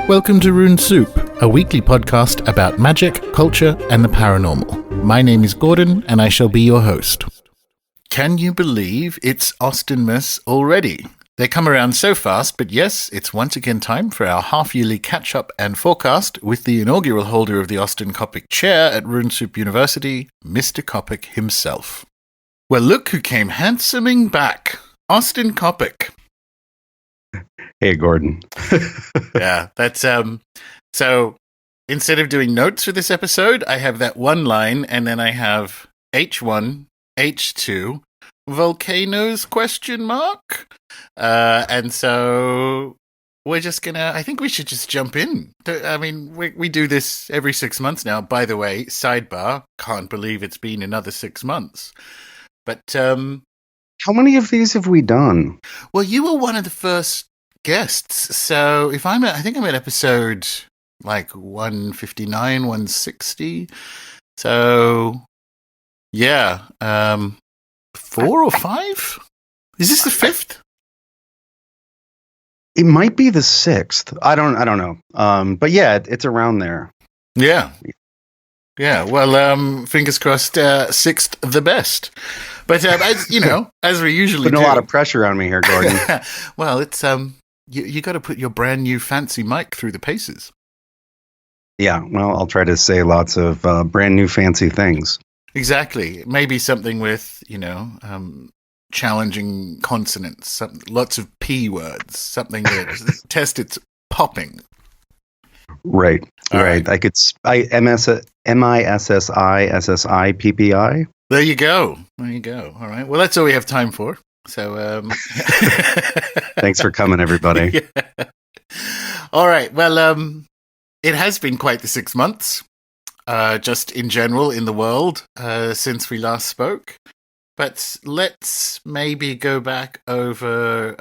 Welcome to Rune Soup, a weekly podcast about magic, culture, and the paranormal. My name is Gordon, and I shall be your host. Can you believe it's Austinmas already? They come around so fast, but yes, it's once again time for our half-yearly catch-up and forecast with the inaugural holder of the Austin Coppock Chair at Rune Soup University, Mr. Coppock himself. Well, look who came handsoming back. Austin Coppock. Hey, Gordon. Yeah, that's, so instead of doing notes for this episode, I have that one line, and then I have H1, H2, volcanoes, ? And so we're just gonna, I think we should just jump in. I mean, we do this every 6 months now. By the way, sidebar, can't believe it's been another 6 months. But, how many of these have we done? Well, you were one of the first guests. So if I think I'm at episode like 159, 160. So yeah, 4 or 5? Is this the 5th? It might be the 6th. I don't know. But yeah, it's around there. Yeah. Yeah. Well, fingers crossed, 6th the best. But as you know, as we usually putting do, a lot of pressure on me here, Gordon. Well, it's you got to put your brand new fancy mic through the paces. Yeah. Well, I'll try to say lots of brand new fancy things. Exactly. Maybe something with, challenging consonants, lots of P words, something that test its popping. Right. All right. I could MISSI There you go. All right. Well, that's all we have time for. So, thanks for coming, everybody. Yeah. All right. Well, it has been quite the 6 months, just in general in the world, since we last spoke. But let's maybe go back over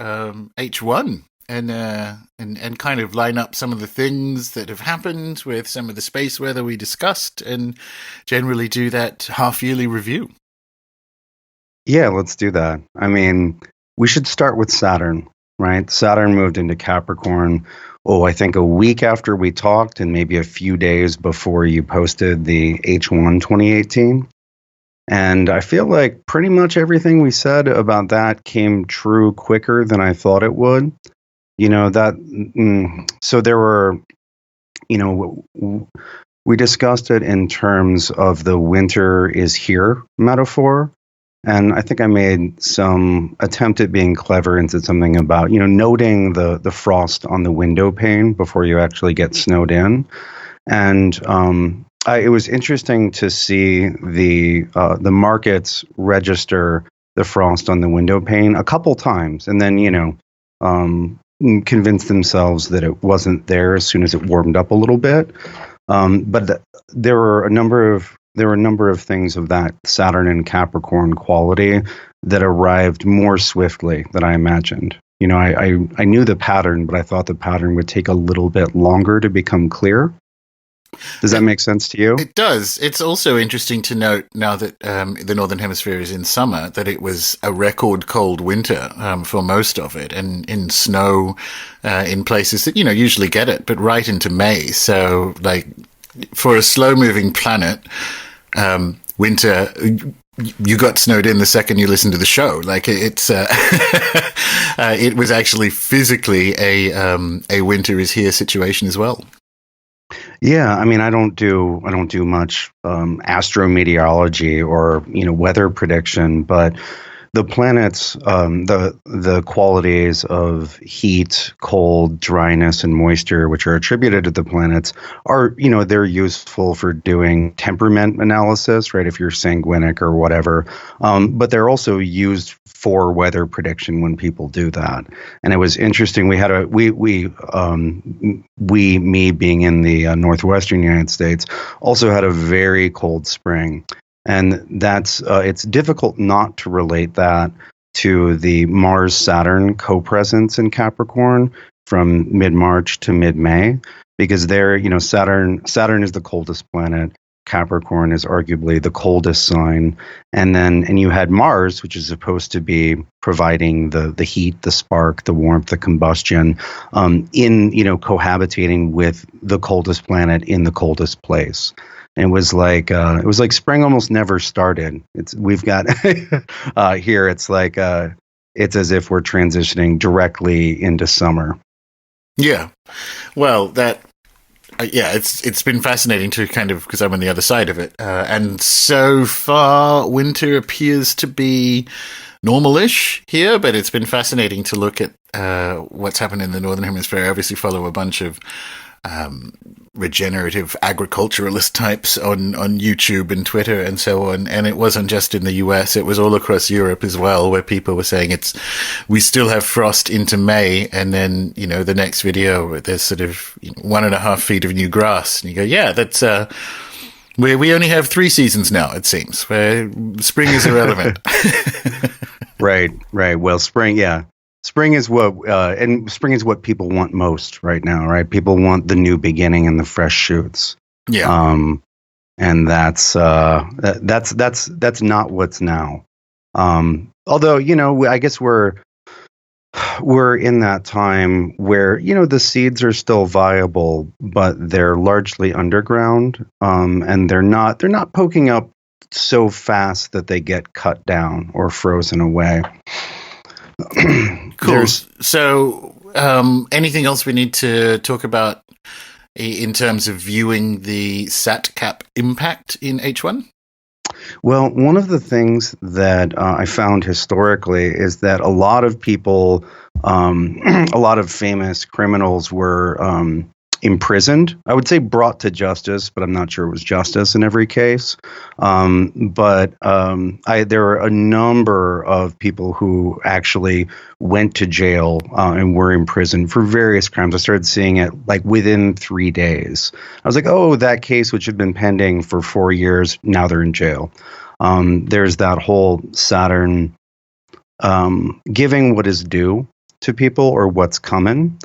H1 and kind of line up some of the things that have happened with some of the space weather we discussed, and generally do that half-yearly review. Yeah, let's do that. I mean, we should start with Saturn, right? Saturn moved into Capricorn, I think a week after we talked and maybe a few days before you posted the H1 2018. And I feel like pretty much everything we said about that came true quicker than I thought it would. So there were, we discussed it in terms of the winter is here metaphor. And I think I made some attempt at being clever and said something about, noting the frost on the window pane before you actually get snowed in. And it was interesting to see the markets register the frost on the window pane a couple times, and then convince themselves that it wasn't there as soon as it warmed up a little bit. But there were a number of things of that Saturn and Capricorn quality that arrived more swiftly than I imagined. I knew the pattern, but I thought the pattern would take a little bit longer to become clear. Does that make sense to you? It does. It's also interesting to note now that the Northern Hemisphere is in summer, that it was a record cold winter for most of it, and in snow in places that, usually get it, but right into May. So, like, for a slow-moving planet, winter, you got snowed in the second you listened to the show. Like, it's it was actually physically a winter is here situation as well. Yeah, I mean, I don't do much astrometeorology or weather prediction, but the planets, the qualities of heat, cold, dryness, and moisture, which are attributed to the planets, are they're useful for doing temperament analysis, right? If you're sanguinic or whatever, but they're also used for weather prediction when people do that. And it was interesting. We had me being in the northwestern United States, also had a very cold spring. And that's it's difficult not to relate that to the Mars-Saturn co-presence in Capricorn from mid-March to mid-May, because there, Saturn is the coldest planet. Capricorn is arguably the coldest sign. And you had Mars, which is supposed to be providing the heat, the spark, the warmth, the combustion, in, cohabitating with the coldest planet in the coldest place. And it was like spring almost never started. We've got here. It's like it's as if we're transitioning directly into summer. Yeah, well, it's been fascinating to kind of, because I'm on the other side of it, and so far winter appears to be normal-ish here, but it's been fascinating to look at what's happened in the Northern Hemisphere. I obviously follow a bunch of regenerative agriculturalist types on YouTube and Twitter and so on, and it wasn't just in the US, it was all across Europe as well, where people were saying we still have frost into May, and then the next video there's sort of 1.5 feet of new grass, and you go, yeah, that's we only have 3 seasons now, it seems, where spring is irrelevant. Right. Well, spring is what people want most right now, right? People want the new beginning and the fresh shoots. Yeah. And that's not what's now. Although, I guess we're in that time where, the seeds are still viable, but they're largely underground. And they're not poking up so fast that they get cut down or frozen away. Cool. So, anything else we need to talk about in terms of viewing the SatCap impact in H1? Well, one of the things that I found historically is that a lot of people, a lot of famous criminals were imprisoned. I would say brought to justice, but I'm not sure it was justice in every case. But there were a number of people who actually went to jail and were imprisoned for various crimes. I started seeing it like within 3 days. I was like, oh, that case which had been pending for 4 years, now they're in jail. There's that whole Saturn giving what is due to people or what's coming.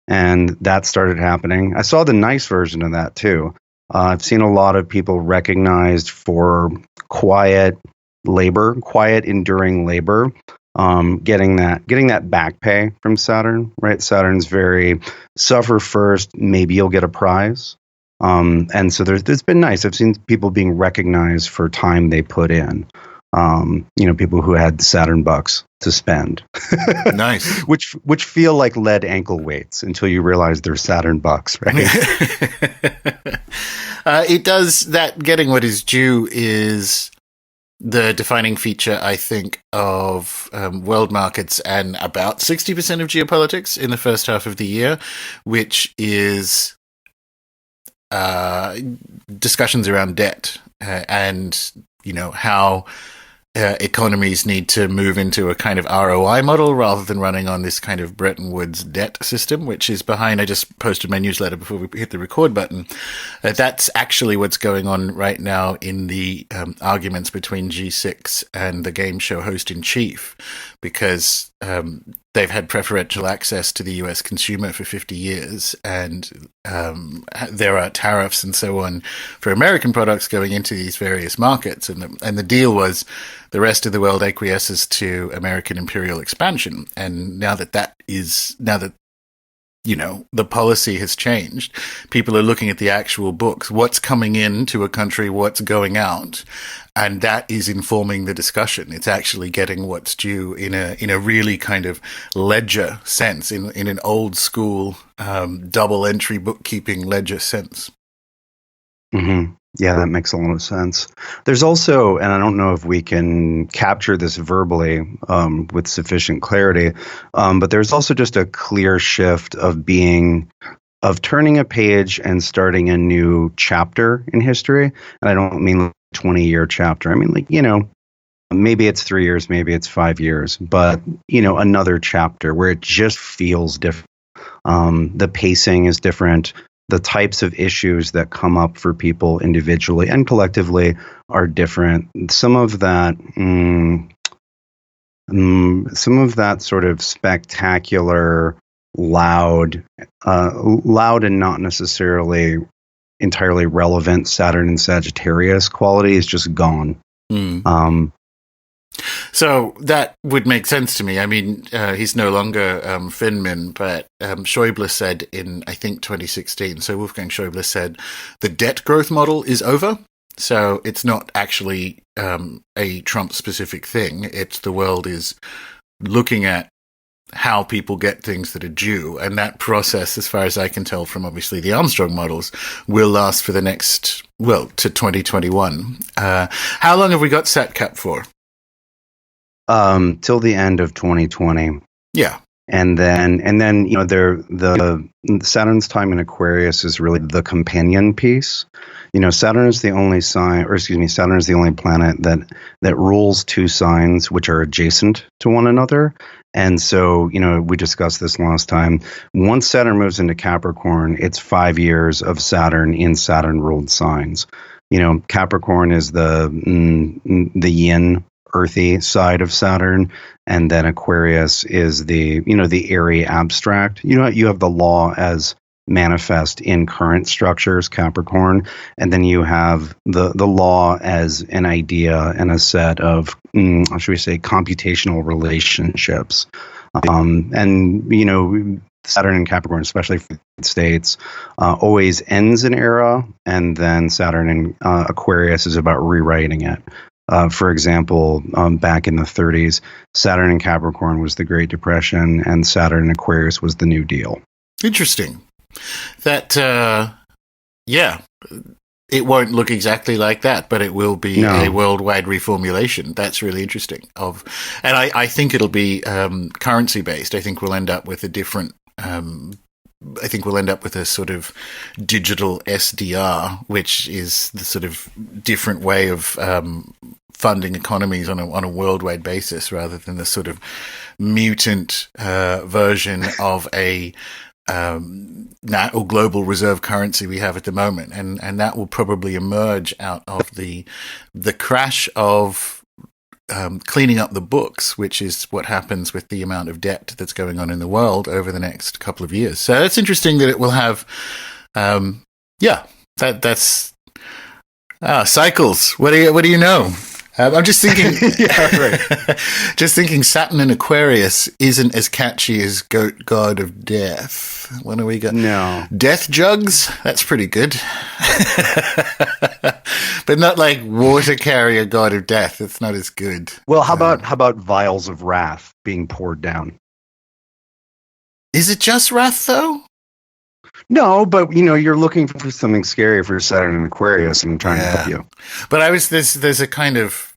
And that started happening. I saw the nice version of that too. I've seen a lot of people recognized for quiet, enduring labor, getting that back pay from Saturn, right? Saturn's very suffer first, maybe you'll get a prize. And so it's been nice. I've seen people being recognized for time they put in. People who had Saturn bucks to spend. Nice. which feel like lead ankle weights until you realize they're Saturn bucks, right? It does that. Getting what is due is the defining feature, I think, of world markets and about 60% of geopolitics in the first half of the year, which is discussions around debt and how economies need to move into a kind of ROI model rather than running on this kind of Bretton Woods debt system, which is behind. I just posted my newsletter before we hit the record button. That's actually what's going on right now in the arguments between G6 and the game show host in chief, because they've had preferential access to the US consumer for 50 years, and there are tariffs and so on for American products going into these various markets. And the deal was the rest of the world acquiesces to American imperial expansion. And now that the policy has changed, people are looking at the actual books, what's coming into a country, what's going out, and that is informing the discussion. It's actually getting what's due in a really kind of ledger sense, in an old school double entry bookkeeping ledger sense. Mm-hmm. Yeah, that makes a lot of sense. There's also, and I don't know if we can capture this verbally with sufficient clarity, but there's also just a clear shift of turning a page and starting a new chapter in history. And I don't mean like a 20-year chapter. I mean, maybe it's 3 years, maybe it's 5 years, but another chapter where it just feels different. The pacing is different. The types of issues that come up for people individually and collectively are different. Some of that sort of spectacular, loud and not necessarily entirely relevant Saturn and Sagittarius quality is just gone. So that would make sense to me. I mean, he's no longer Finman, but Schäuble said in, I think, 2016, so Wolfgang Schäuble said the debt growth model is over. So it's not actually a Trump-specific thing. It's the world is looking at how people get things that are due. And that process, as far as I can tell from obviously the Armstrong models, will last for the next, well, to 2021. How long have we got SatCap for? Till the end of 2020. Yeah. And then the Saturn's time in Aquarius is really the companion piece. Saturn is the only Saturn is the only planet that rules two signs which are adjacent to one another. And so, we discussed this last time. Once Saturn moves into Capricorn, it's 5 years of Saturn in Saturn-ruled signs. Capricorn is the yin, earthy side of Saturn, and then Aquarius is the airy abstract. You have the law as manifest in current structures, Capricorn, and then you have the law as an idea and a set of should we say computational relationships. Saturn and Capricorn, especially for the United States, always ends an era, and then Saturn in Aquarius is about rewriting it. For example, back in the 30s, Saturn in Capricorn was the Great Depression, and Saturn in Aquarius was the New Deal. Interesting. That, it won't look exactly like that, but it will be a worldwide reformulation. That's really interesting. And I think it'll be currency based. I think we'll end up with a different. I think we'll end up with a sort of digital SDR, which is the sort of different way of funding economies on a worldwide basis, rather than the sort of mutant version of a or global reserve currency we have at the moment, and that will probably emerge out of the crash of cleaning up the books, which is what happens with the amount of debt that's going on in the world over the next couple of years. So it's interesting that it will have, that's cycles. What do you know? I'm just thinking, just thinking Saturn in Aquarius isn't as catchy as God of Death. What do we got? No. Death Jugs? That's pretty good. But not like Water Carrier God of Death. It's not as good. Well, how about Vials of Wrath being poured down? Is it just wrath, though? No, but you're looking for something scary for Saturn and Aquarius, and I'm trying to help you. But there's a kind of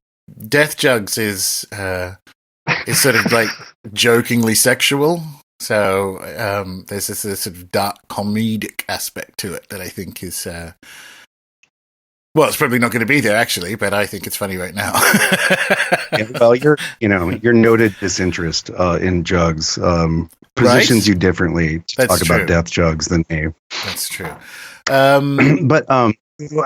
Death Jugs is sort of like jokingly sexual. So there's this sort of dark comedic aspect to it that I think is well, it's probably not going to be there actually, but I think it's funny right now. Well, your noted disinterest in jugs positions you differently to talk about death jugs than me. That's true. But I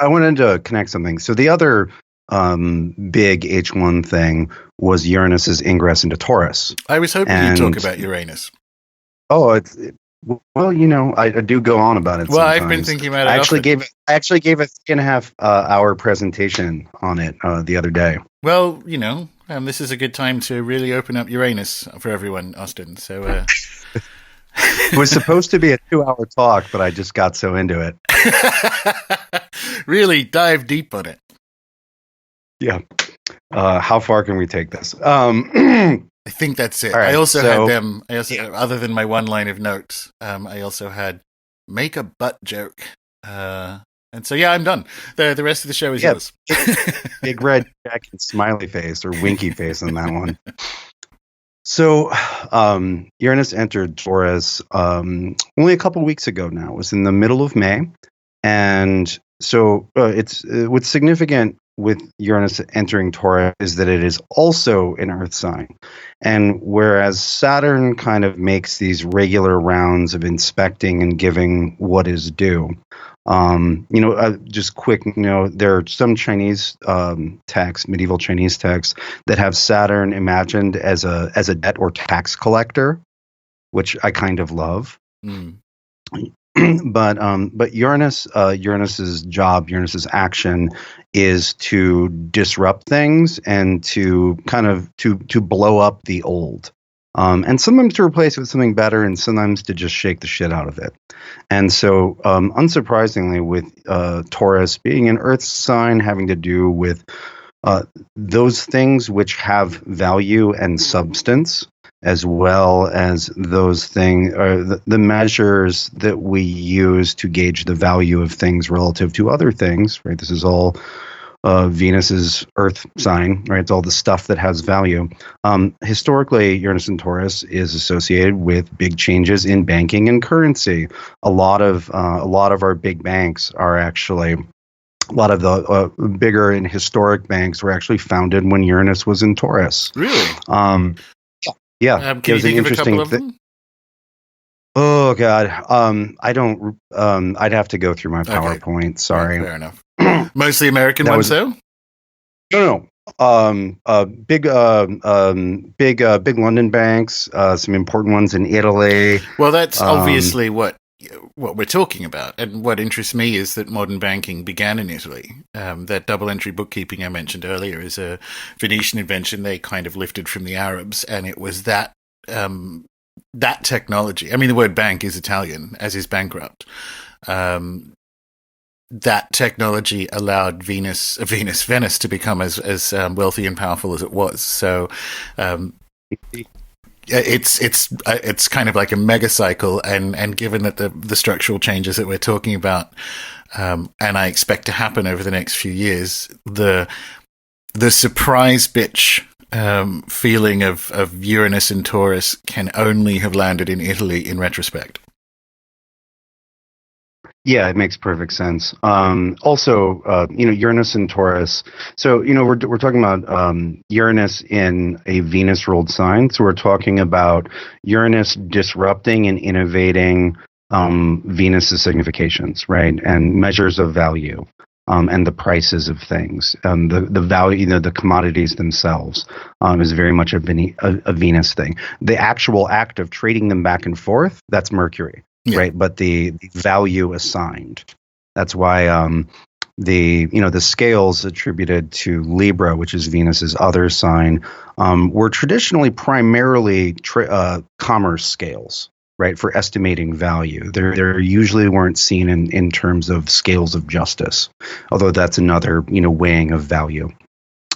wanted to connect something. So the other big H1 thing was Uranus's ingress into Taurus. I was hoping you'd talk about Uranus. Oh, I do go on about it. Well, sometimes. I've been thinking about it. I actually gave a 3.5 hour presentation on it the other day. Well, this is a good time to really open up Uranus for everyone, Austin. So it was supposed to be a 2-hour talk, but I just got so into it. Really dive deep on it. Yeah. How far can we take this? I think that's it. Right, I also had them. Other than my one line of notes, I also had make a butt joke. And so, I'm done. The rest of the show is yours. Big red check and smiley face or winky face on that one. So, Uranus entered Taurus only a couple weeks ago now. It was in the middle of May. And so it's what's significant with Uranus entering Taurus is that it is also an Earth sign. And whereas Saturn kind of makes these regular rounds of inspecting and giving what is due, just quick, there are some Chinese texts, medieval Chinese texts, that have Saturn imagined as a debt or tax collector, which I kind of love. but Uranus's job, Uranus's action is to disrupt things and to kind of to blow up the old. And sometimes to replace it with something better, and sometimes to just shake the shit out of it. And so, unsurprisingly, with Taurus being an Earth sign, having to do with those things which have value and substance, as well as those things, the measures that we use to gauge the value of things relative to other things, right? This is all Venus's Earth sign, right? It's all the stuff that has value. Historically, Uranus and Taurus is associated with big changes in banking and currency. A lot of our big banks are actually. A lot of the bigger and historic banks were actually founded when Uranus was in Taurus. Really? Yeah. Can you think of a couple of them? Oh God, I don't. I'd have to go through my PowerPoint. Okay. Sorry. Fair enough. Mostly American ones, though. No. Big London banks. Some important ones in Italy. Well, that's obviously what we're talking about, and what interests me is that modern banking began in Italy. That double entry bookkeeping I mentioned earlier is a Venetian invention they kind of lifted from the Arabs, and it was that technology. I mean, the word bank is Italian, as is bankrupt. That technology allowed Venice to become as wealthy and powerful as it was. So it's kind of like a mega cycle, and given that the structural changes that we're talking about, and I expect to happen over the next few years, the surprise bitch feeling of Uranus and Taurus can only have landed in Italy in retrospect. Yeah, it makes perfect sense. Also, Uranus and Taurus. So, we're talking about Uranus in a Venus ruled sign. So we're talking about Uranus disrupting and innovating Venus's significations, right? And measures of value, and the prices of things. The value, the commodities themselves, is very much a Venus thing. The actual act of trading them back and forth, that's Mercury. Yeah. Right, but the value assigned. That's why the scales attributed to Libra, which is Venus's other sign, were traditionally primarily commerce scales, right, for estimating value. They usually weren't seen in terms of scales of justice, although that's another weighing of value.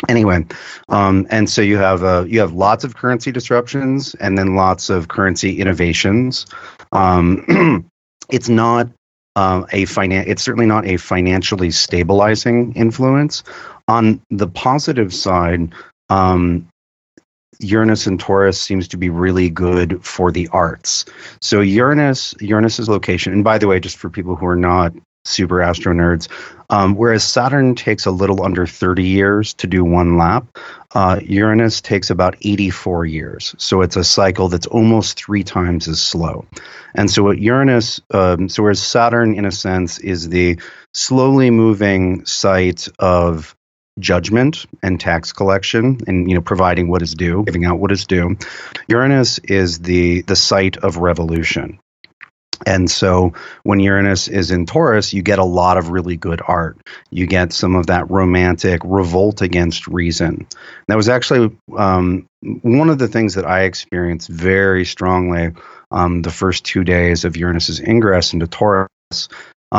Anyway, and so you have lots of currency disruptions and then lots of currency innovations. It's not it's certainly not a financially stabilizing influence. On the positive side, Uranus and Taurus seems to be really good for the arts. So Uranus's location, and by the way, just for people who are not super astro nerds, whereas Saturn takes a little under 30 years to do one lap, Uranus takes about 84 years. So it's a cycle that's almost 3 times as slow. And so what Uranus, whereas Saturn, in a sense, is the slowly moving site of judgment and tax collection and providing what is due, giving out what is due, Uranus is the site of revolution. And so when Uranus is in Taurus, you get a lot of really good art. You get some of that romantic revolt against reason. That was actually one of the things that I experienced very strongly the first 2 days of Uranus's ingress into Taurus.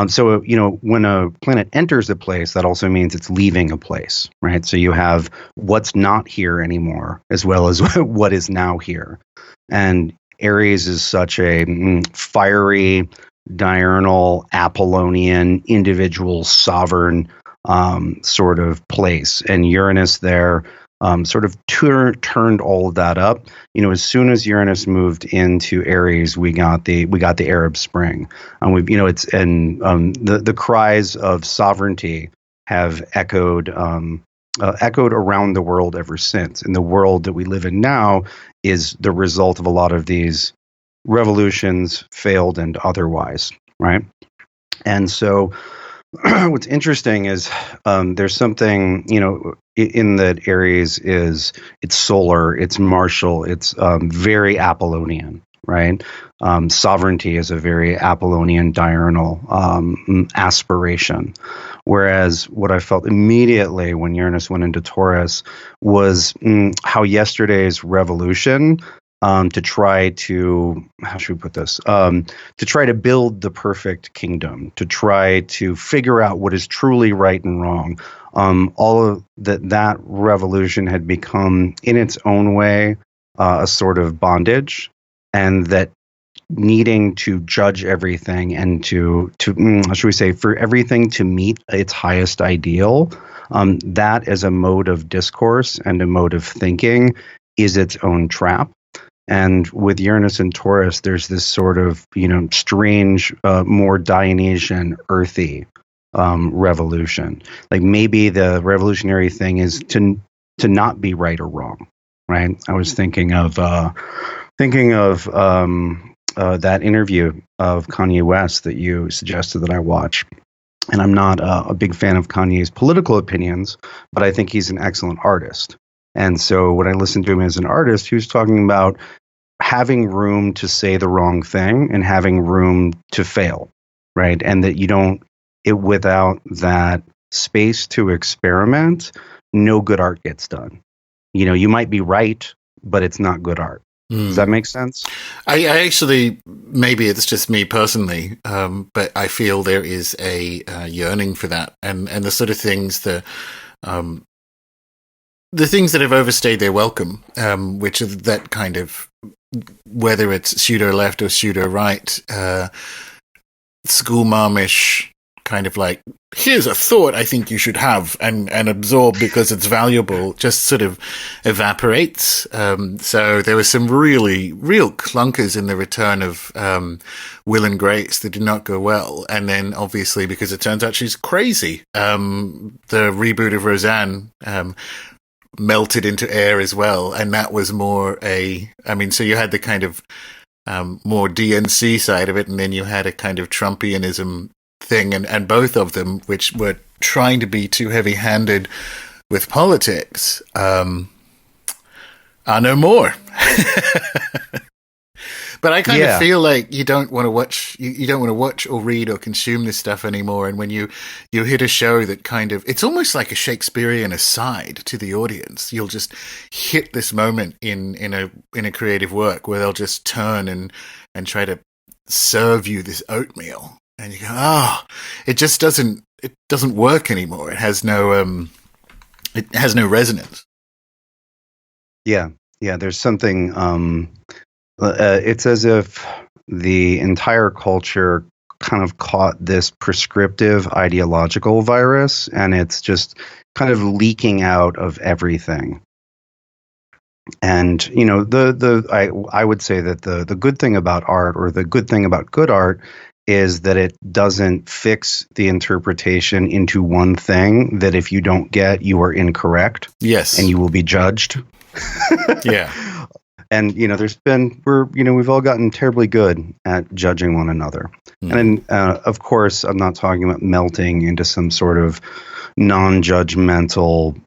So, when a planet enters a place, that also means it's leaving a place, right? So you have what's not here anymore, as well as what is now here. And Aries is such a fiery, diurnal, Apollonian, individual, sovereign sort of place. And Uranus there sort of turned all of that up. As soon as Uranus moved into Aries, we got the Arab Spring, and the cries of sovereignty have echoed around the world ever since. And the world that we live in now is the result of a lot of these revolutions, failed and otherwise, right? And so what's interesting is there's something, in that Aries it's solar, it's martial, it's very Apollonian, right? Sovereignty is a very Apollonian diurnal aspiration. Whereas what I felt immediately when Uranus went into Taurus was how yesterday's revolution to try to, how should we put this? To try to build the perfect kingdom, to try to figure out what is truly right and wrong. All of that revolution had become, in its own way, a sort of bondage, and that needing to judge everything and to how should we say, for everything to meet its highest ideal, that as a mode of discourse and a mode of thinking is its own trap. And with Uranus and Taurus, there's this sort of, strange, more Dionysian, earthy revolution. Like maybe the revolutionary thing is to not be right or wrong, right? I was thinking of that interview of Kanye West that you suggested that I watch. And I'm not a big fan of Kanye's political opinions, but I think he's an excellent artist. And so when I listened to him as an artist, he was talking about having room to say the wrong thing and having room to fail, right? And that without that space to experiment, no good art gets done. You might be right, but it's not good art. Does that make sense? I actually, maybe it's just me personally, but I feel there is a yearning for that, and the sort of things the things that have overstayed their welcome, which are that kind of, whether it's pseudo left or pseudo right, school momish kind of like, here's a thought I think you should have and absorb because it's valuable, just sort of evaporates. So there were some real clunkers in the return of Will and Grace that did not go well. And then obviously, because it turns out she's crazy, the reboot of Roseanne melted into air as well. And that was more so you had the kind of more DNC side of it, and then you had a kind of Trumpianism thing, and both of them, which were trying to be too heavy-handed with politics, are no more. But I kind of feel like you don't want to watch, you don't want to watch or read or consume this stuff anymore. And when you hit a show that kind of, it's almost like a Shakespearean aside to the audience. You'll just hit this moment in a creative work where they'll just turn and try to serve you this oatmeal. And you go, it just doesn't work anymore. It has no resonance. Yeah. There's something. It's as if the entire culture kind of caught this prescriptive ideological virus, and it's just kind of leaking out of everything. And I would say that the good thing about art, or the good thing about good art, is that it doesn't fix the interpretation into one thing that if you don't get, you are incorrect. Yes. And you will be judged. Yeah. And, we've all gotten terribly good at judging one another. And of course, I'm not talking about melting into some sort of non-judgmental,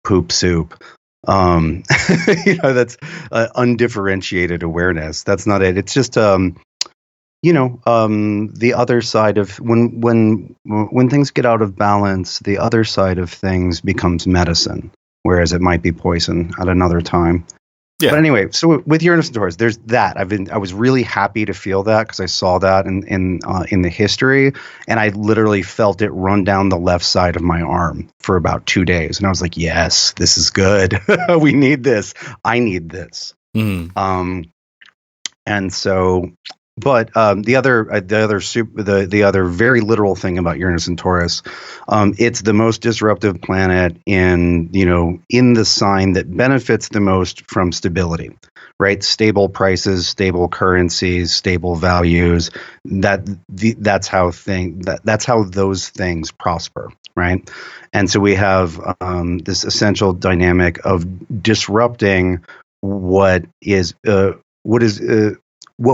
poop soup. That's undifferentiated awareness. That's not it. It's just, the other side of when things get out of balance, the other side of things becomes medicine, whereas it might be poison at another time. Yeah. But anyway, so with Uranus and Taurus, there's that. I was really happy to feel that because I saw that in the history, and I literally felt it run down the left side of my arm for about 2 days, and I was like, "Yes, this is good. We need this. I need this." And so, but the other very literal thing about Uranus and Taurus, it's the most disruptive planet in the sign that benefits the most from stability, right? Stable prices, stable currencies, stable values. That's how those things prosper, right? And so we have this essential dynamic of disrupting what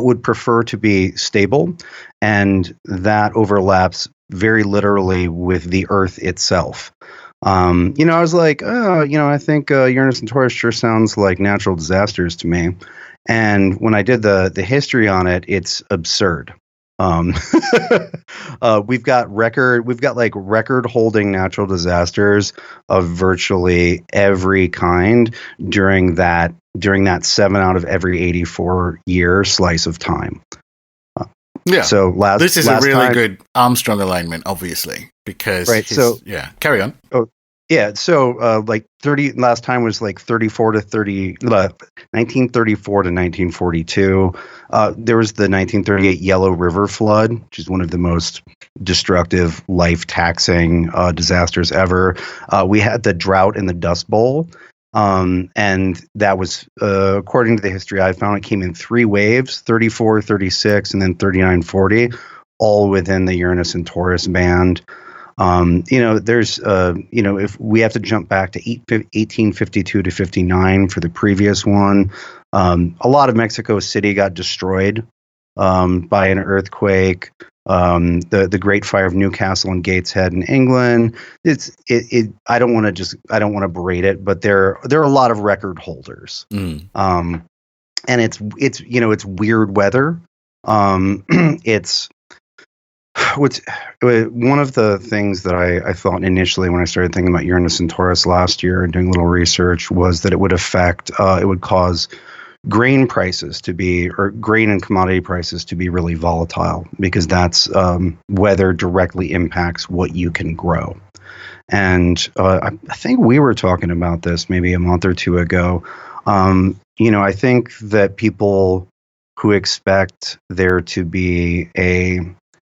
would prefer to be stable, and that overlaps very literally with the Earth itself. I was like, I think Uranus and Taurus sure sounds like natural disasters to me. And when I did the history on it, it's absurd. Um, we've got like record holding natural disasters of virtually every kind during that 7 out of every 84 year slice of time. Yeah. So this is a really time, good Armstrong alignment, obviously, because right. Carry on. Oh, yeah. So like 30 last time was like 1934 to 1942. There was the 1938 Yellow River flood, which is one of the most destructive, life-taxing disasters ever. We had the drought in the Dust Bowl. And that was, according to the history I found, it came in 3 waves, 34, 36, and then 39, 40, all within the Uranus and Taurus band. There's, if we have to jump back to 1852 to 59 for the previous one, a lot of Mexico City got destroyed by an earthquake. The Great Fire of Newcastle and Gateshead in England. I don't want to berate it, but there are a lot of record holders. And it's weird weather. It's one of the things that I thought initially when I started thinking about Uranus and Taurus last year and doing a little research was that it would cause grain and commodity prices to be really volatile, because that's weather directly impacts what you can grow. And I think we were talking about this maybe a month or two ago. I think that people who expect there to be a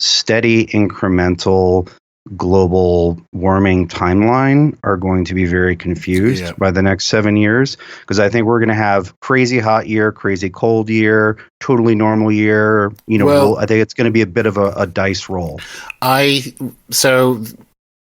steady incremental global warming timeline are going to be very confused by the next 7 years, because I think we're going to have crazy hot year, crazy cold year, totally normal year. I think it's going to be a bit of a dice roll.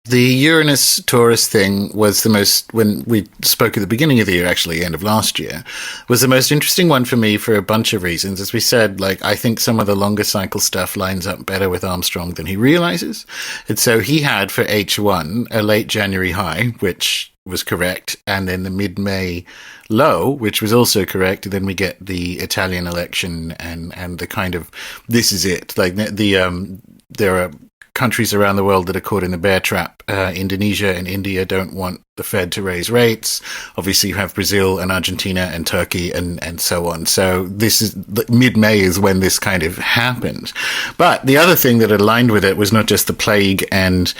The Uranus-Taurus thing was the most, when we spoke at the beginning of the year, actually, end of last year, was the most interesting one for me for a bunch of reasons. As we said, I think some of the longer cycle stuff lines up better with Armstrong than he realizes. And so he had for H1 a late January high, which was correct, and then the mid-May low, which was also correct. And then we get the Italian election and the kind of, this is it. There are countries around the world that are caught in the bear trap. Indonesia and India don't want the Fed to raise rates. Obviously, you have Brazil and Argentina and Turkey and so on. So this is mid-May is when this kind of happened. But the other thing that aligned with it was not just the plague and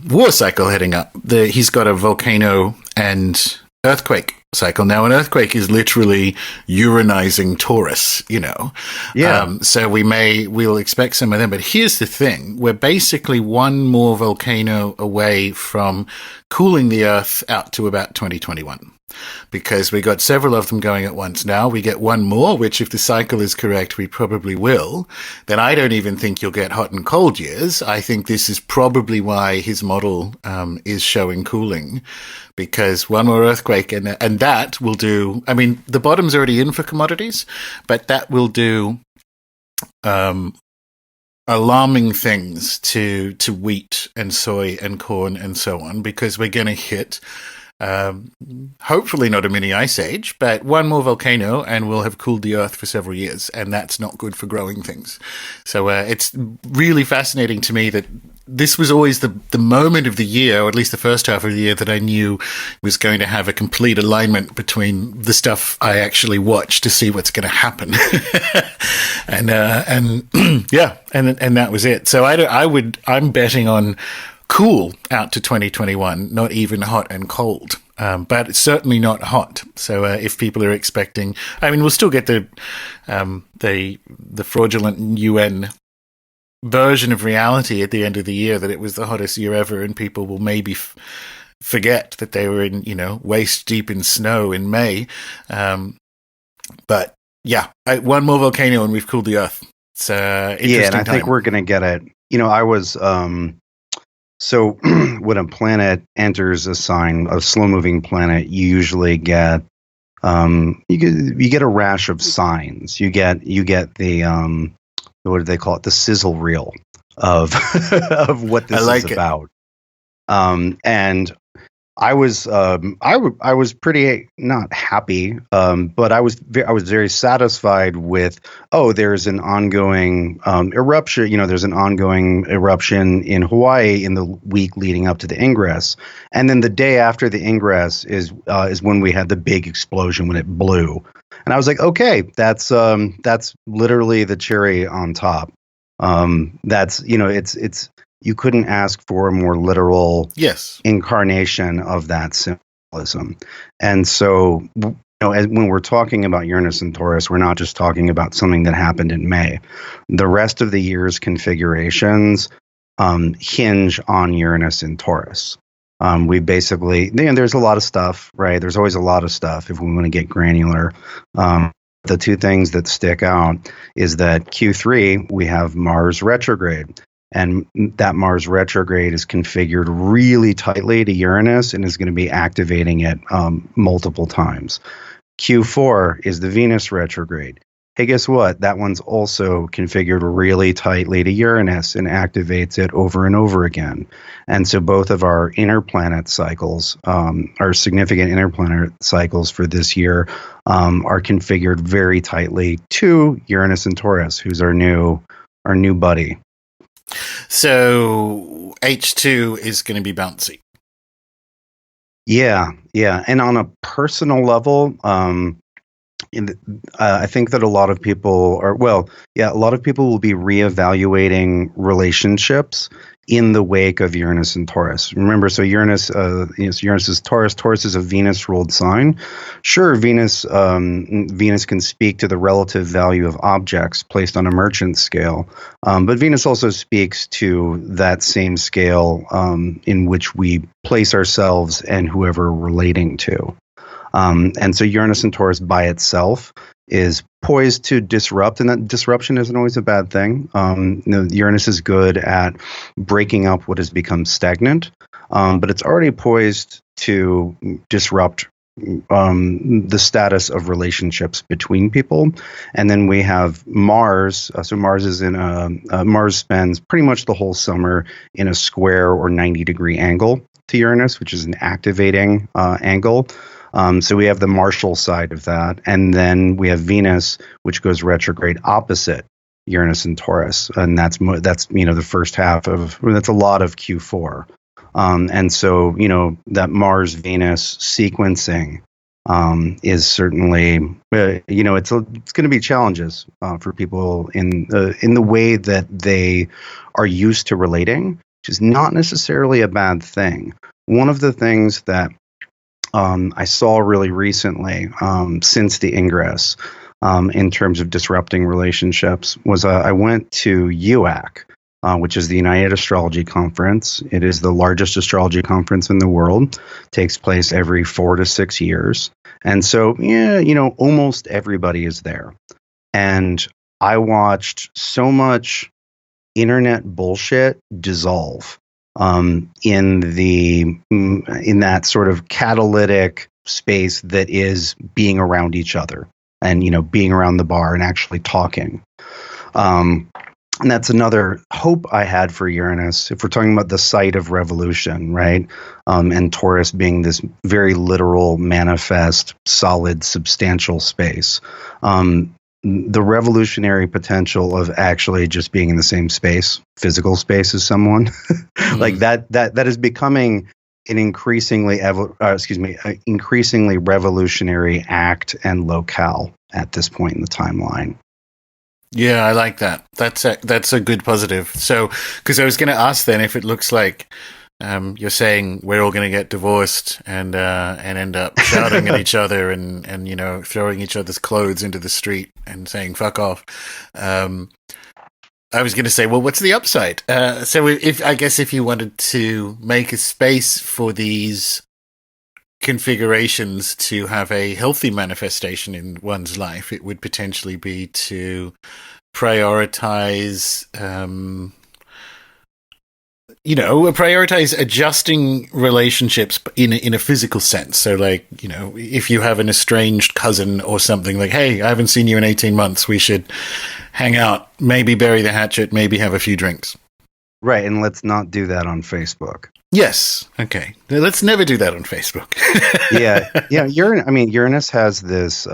war cycle heading up. He's got a volcano and earthquake cycle. Now, an earthquake is literally uranizing Taurus, so we'll expect some of them. But here's the thing. We're basically one more volcano away from cooling the Earth out to about 2021. Because we got several of them going at once now. We get one more, which if the cycle is correct, we probably will. Then I don't even think you'll get hot and cold years. I think this is probably why his model is showing cooling, because one more earthquake and that will do. I mean, the bottom's already in for commodities, but that will do alarming things to wheat and soy and corn and so on, because we're going to hit. Hopefully not a mini ice age, but one more volcano and we'll have cooled the Earth for several years, and that's not good for growing things. So it's really fascinating to me that this was always the moment of the year, or at least the first half of the year, that I knew was going to have a complete alignment between the stuff I actually watch to see what's going to happen. and that was it. So I'm betting on cool out to 2021, not even hot and cold, but it's certainly not hot. So if people are expecting, we'll still get the fraudulent UN version of reality at the end of the year that it was the hottest year ever, and people will maybe forget that they were in waist deep in snow in May. But one more volcano and we've cooled the Earth. It's interesting. And I think we're gonna get it. I was. So when a planet enters a sign, a slow-moving planet, you usually get you get a rash of signs. You get the what do they call it? The sizzle reel of of what this is about. And I was pretty not happy, but I was very satisfied with, oh, there's an ongoing eruption. You know, there's an ongoing eruption in Hawaii in the week leading up to the ingress, and then the day after the ingress is when we had the big explosion when it blew, and I was like, okay, that's literally the cherry on top. That's, you know, it's you couldn't ask for a more literal Yes. incarnation of that symbolism. And so, you know, when we're talking about Uranus and Taurus, we're not just talking about something that happened in May. The rest of the year's configurations hinge on Uranus and Taurus. We basically, you know, there's a lot of stuff, right? There's always a lot of stuff if we want to get granular. The two things that stick out is that Q3, we have Mars retrograde. And that Mars retrograde is configured really tightly to Uranus and is going to be activating it multiple times. Q4 is the Venus retrograde. Hey, guess what? That one's also configured really tightly to Uranus and activates it over and over again. And so both of our inner planet cycles, our significant inner planet cycles for this year, are configured very tightly to Uranus and Taurus, who's our new buddy. So H2 is going to be bouncy. Yeah. And on a personal level, I think that a lot of people a lot of people will be reevaluating relationships in the wake of Uranus and Taurus. Remember, so Uranus is Taurus. Taurus is a Venus-ruled sign. Sure, Venus can speak to the relative value of objects placed on a merchant scale, but Venus also speaks to that same scale in which we place ourselves and whoever we're relating to. And so Uranus and Taurus by itself is poised to disrupt, and that disruption isn't always a bad thing. Uranus is good at breaking up what has become stagnant, but it's already poised to disrupt the status of relationships between people. And then we have Mars. So Mars is Mars spends pretty much the whole summer in a square or 90-degree angle to Uranus, which is an activating angle. So we have the martial side of that, and then we have Venus, which goes retrograde opposite Uranus and Taurus, and that's the first half of that's a lot of Q4, and so that Mars Venus sequencing is certainly it's going to be challenges for people in the way that they are used to relating, which is not necessarily a bad thing. One of the things that I saw really recently since the ingress in terms of disrupting relationships was I went to UAC, which is the United Astrology Conference. It is the largest astrology conference in the world. It takes place every 4 to 6 years. And so, almost everybody is there. And I watched so much internet bullshit dissolve in that sort of catalytic space that is being around each other and being around the bar and actually talking. And that's another hope I had for Uranus, if we're talking about the site of revolution, right? And Taurus being this very literal, manifest, solid, substantial space. The revolutionary potential of actually just being in the same space, physical space as someone, like that is becoming an increasingly revolutionary act and locale at this point in the timeline. Yeah, I like that. That's a good positive. So, because I was going to ask then if it looks like you're saying we're all going to get divorced and end up shouting at each other and throwing each other's clothes into the street and saying fuck off. I was going to say, well, what's the upside? So if you wanted to make a space for these configurations to have a healthy manifestation in one's life, it would potentially be to prioritize adjusting relationships in a physical sense. So if you have an estranged cousin or something, like, hey, I haven't seen you in 18 months, we should hang out, maybe bury the hatchet, maybe have a few drinks. Right, and let's not do that on Facebook. Yes. Okay. Let's never do that on Facebook. Yeah. Uranus has this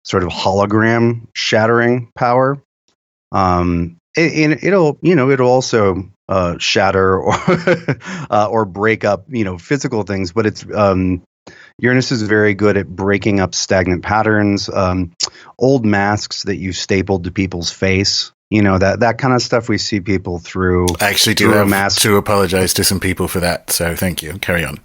sort of hologram shattering power. It'll also shatter or break up, physical things. But it's Uranus is very good at breaking up stagnant patterns, old masks that you stapled to people's face. That kind of stuff we see people through. I actually do have to apologize to some people for that. So thank you. Carry on.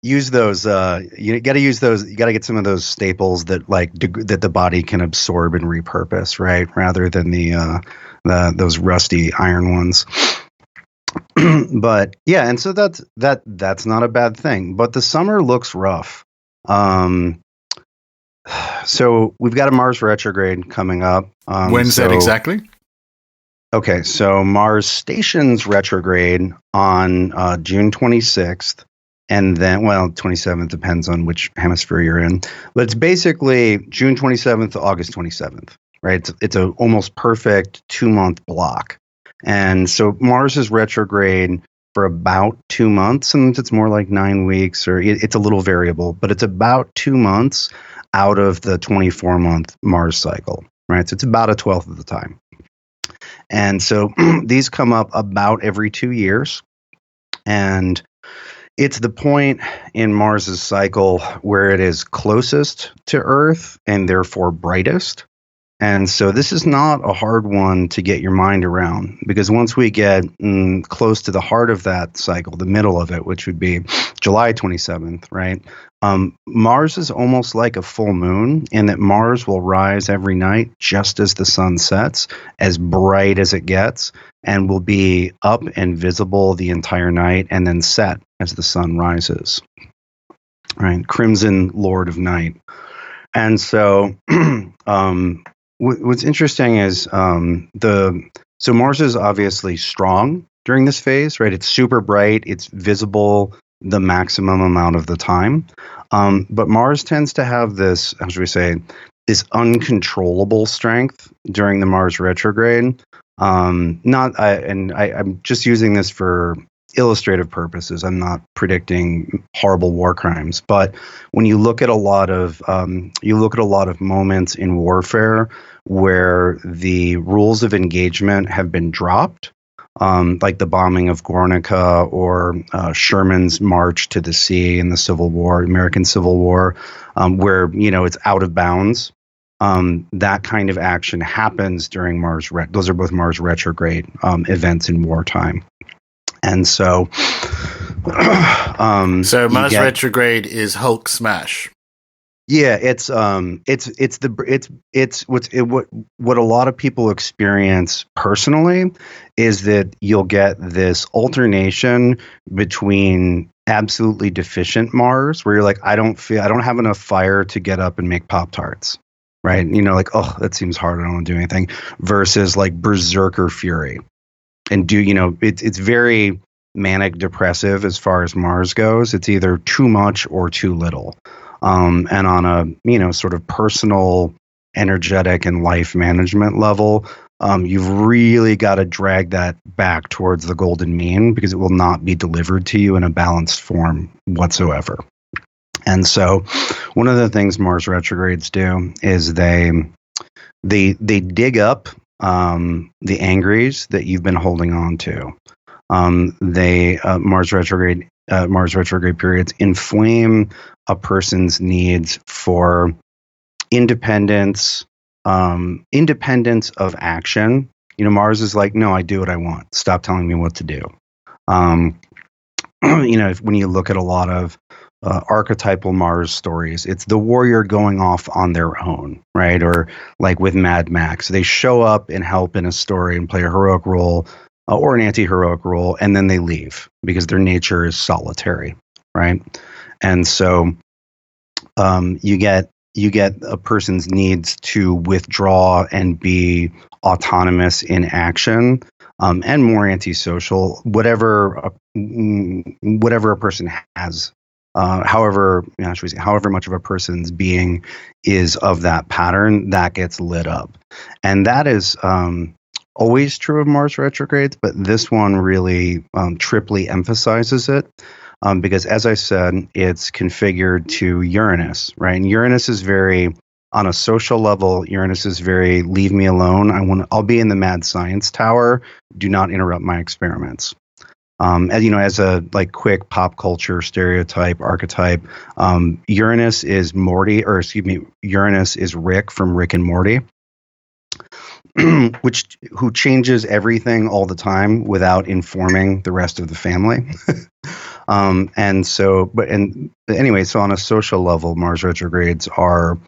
Use those. You got to use those. You got to get some of those staples that that the body can absorb and repurpose, right? Rather than those rusty iron ones. But yeah, and so that's not a bad thing. But the summer looks rough. So we've got a Mars retrograde coming up. When's that exactly? Okay, so Mars stations retrograde on June 26th. And then, 27th depends on which hemisphere you're in. But it's basically June 27th to August 27th, right? It's a almost perfect 2-month block. And so Mars is retrograde for about 2 months. Sometimes it's more like 9 weeks, or it's a little variable, but it's about 2 months out of the 24-month Mars cycle, right? So it's about a 12th of the time. And so these come up about every 2 years. And it's the point in Mars's cycle where it is closest to Earth and therefore brightest. And so this is not a hard one to get your mind around, because once we get close to the heart of that cycle, the middle of it, which would be July 27th, right? Mars is almost like a full moon in that Mars will rise every night just as the sun sets, as bright as it gets, and will be up and visible the entire night and then set as the sun rises, right? Crimson Lord of Night. And so what's interesting is so Mars is obviously strong during this phase, right? It's super bright. It's visible the maximum amount of the time. But Mars tends to have this, how should we say, this uncontrollable strength during the Mars retrograde. I'm just using this for illustrative purposes. I'm not predicting horrible war crimes, but when you look at a lot of moments in warfare where the rules of engagement have been dropped, like the bombing of Guernica or Sherman's march to the sea in the Civil War, American Civil War, where it's out of bounds. That kind of action happens during Mars. Those are both Mars retrograde events in wartime. And so, Mars retrograde is Hulk smash. Yeah, it's what a lot of people experience personally is that you'll get this alternation between absolutely deficient Mars, where you're like, I don't have enough fire to get up and make Pop-Tarts, right? Oh, that seems hard. I don't want to do anything. Versus like berserker fury. And it's very manic depressive as far as Mars goes. It's either too much or too little. And on a, sort of personal, energetic and life management level, you've really got to drag that back towards the golden mean, because it will not be delivered to you in a balanced form whatsoever. And so one of the things Mars retrogrades do is they dig up the angries that you've been holding on to. Mars retrograde periods inflame a person's needs for independence of action. Mars is like, no, I do what I want. Stop telling me what to do. When you look at a lot of archetypal Mars stories, it's the warrior going off on their own, right? Or like with Mad Max, they show up and help in a story and play a heroic role or an anti-heroic role, and then they leave because their nature is solitary, right? And so you get a person's needs to withdraw and be autonomous in action, and more antisocial, whatever a person has however, should we say, however much of a person's being is of that pattern, that gets lit up. And that is always true of Mars retrogrades, but this one really triply emphasizes it. Because as I said, it's configured to Uranus, right? And Uranus is very, on a social level, Uranus is very, leave me alone. I'll be in the mad science tower. Do not interrupt my experiments. As a like quick pop culture stereotype archetype, Uranus is Uranus is Rick from Rick and Morty, who changes everything all the time without informing the rest of the family. So on a social level, Mars retrogrades are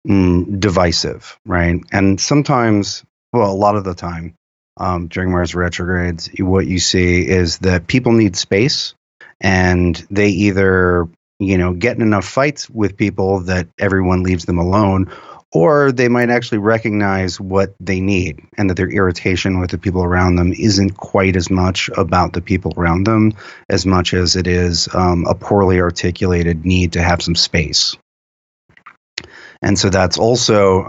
divisive, right? And sometimes, well, a lot of the time, during Mars retrogrades, what you see is that people need space, and they either, get in enough fights with people that everyone leaves them alone, or they might actually recognize what they need and that their irritation with the people around them isn't quite as much about the people around them as much as it is a poorly articulated need to have some space. And so that's also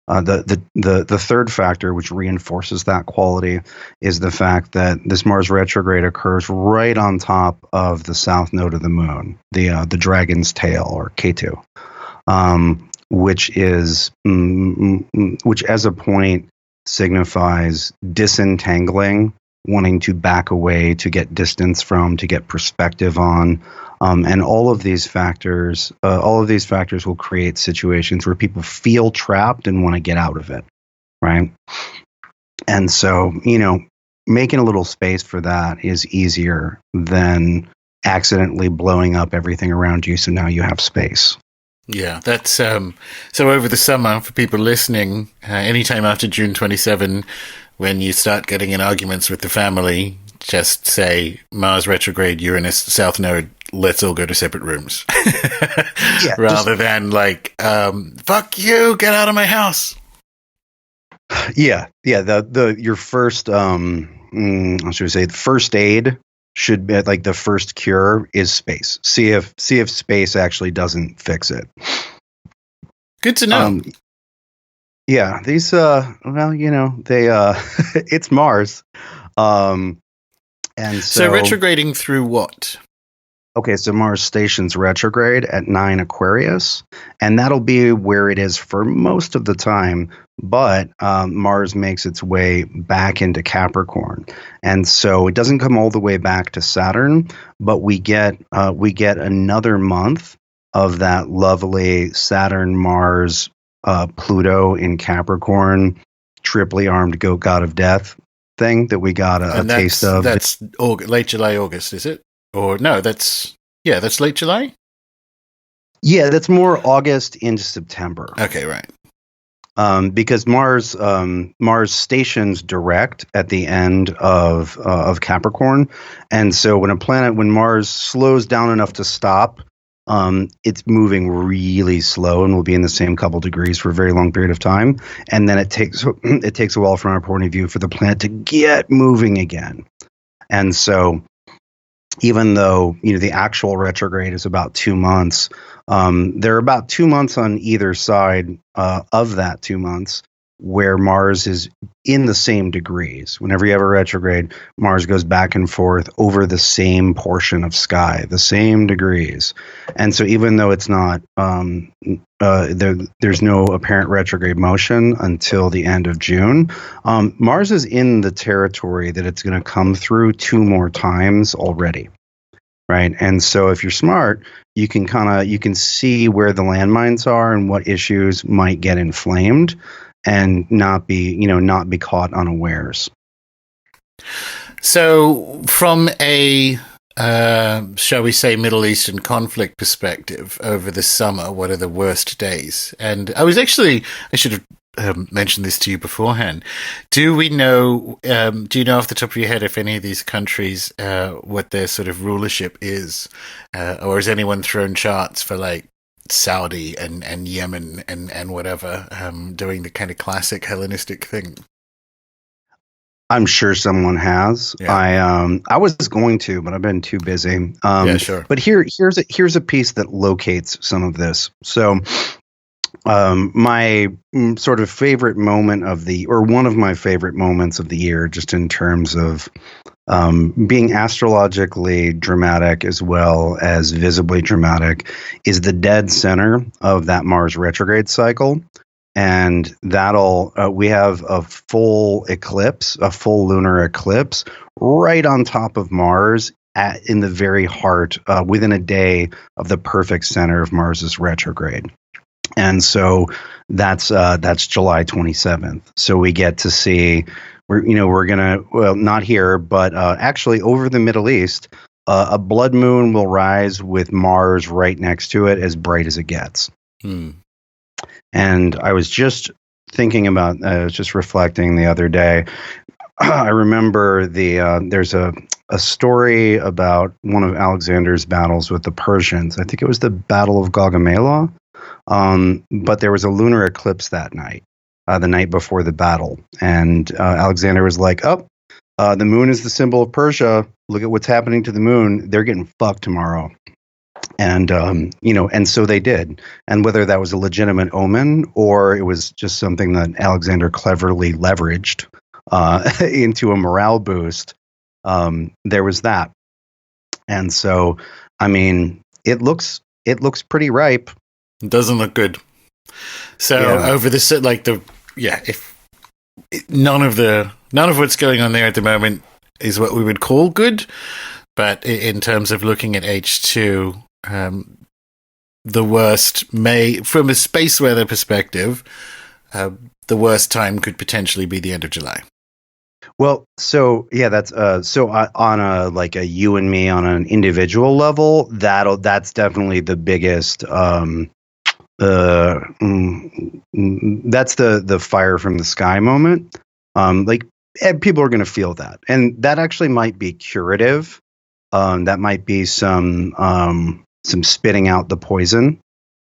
the third factor, which reinforces that quality, is the fact that this Mars retrograde occurs right on top of the south node of the moon, the dragon's tail, or Ketu. Which as a point signifies disentangling, wanting to back away, to get distance from, to get perspective on, and all of these factors will create situations where people feel trapped and want to get out of it, right? And so, making a little space for that is easier than accidentally blowing up everything around you, so now you have space. Yeah, that's so over the summer, for people listening, anytime after June 27, when you start getting in arguments with the family, just say Mars retrograde, Uranus South Node, let's all go to separate rooms. Yeah, rather than like, fuck you, get out of my house. Yeah. Your first, the first aid should be like the first cure is space. See if space actually doesn't fix it. Good to know. Yeah, these they it's Mars. And so retrograding through what? Okay, so Mars stations retrograde at 9 Aquarius, and that'll be where it is for most of the time. But Mars makes its way back into Capricorn, and so it doesn't come all the way back to Saturn, but we get another month of that lovely Saturn, Mars, Pluto in Capricorn, triply armed goat god of death thing that we got a taste of. That's late July, August, is it? Or no, that's late July? Yeah, that's more August into September. Okay, right. Because Mars stations direct at the end of Capricorn, and so when Mars slows down enough to stop, it's moving really slow and will be in the same couple degrees for a very long period of time, and then it takes a while from our point of view for the planet to get moving again, and so. Even though the actual retrograde is about 2 months, there are about 2 months on either side of that 2 months where Mars is in the same degrees. Whenever you have a retrograde, Mars goes back and forth over the same portion of sky, the same degrees. And so even though it's not there's no apparent retrograde motion until the end of June, Mars is in the territory that it's going to come through 2 more times already. Right. And so if you're smart, you can see where the landmines are and what issues might get inflamed and not be caught unawares. So from a, shall we say, Middle Eastern conflict perspective over the summer, what are the worst days? And I should have mentioned this to you beforehand. Do you know off the top of your head if any of these countries, what their sort of rulership is? Or has anyone thrown charts for like Saudi and Yemen and whatever, doing the kind of classic Hellenistic thing? I'm sure someone has. Yeah. I was going to, but I've been too busy. Yeah, sure. But here's a piece that locates some of this. So, my sort of favorite moment or one of my favorite moments of the year, just in terms of being astrologically dramatic as well as visibly dramatic, is the dead center of that Mars retrograde cycle. And we have a full eclipse, a full lunar eclipse right on top of Mars in the very heart, within a day of the perfect center of Mars's retrograde. And so that's July 27th. So we get to see, we're gonna, well, not here, but actually over the Middle East, a blood moon will rise with Mars right next to it, as bright as it gets. And I was just thinking about, I was just reflecting the other day. I remember there's a story about one of Alexander's battles with the Persians. I think it was the Battle of Gaugamela. But there was a lunar eclipse that night, the night before the battle. And Alexander was like, the moon is the symbol of Persia. Look at what's happening to the moon. They're getting fucked tomorrow. And, and so they did. And whether that was a legitimate omen or it was just something that Alexander cleverly leveraged into a morale boost, there was that. And so, I mean, it looks pretty ripe. It doesn't look good. So over this, if none of what's going on there at the moment is what we would call good, but in terms of looking at H2, the worst from a space weather perspective, the worst time could potentially be the end of July. Well, so yeah, that's on a you and me on an individual level, that's definitely the biggest. That's the fire from the sky moment. People are going to feel that, and that actually might be curative. That might be some spitting out the poison.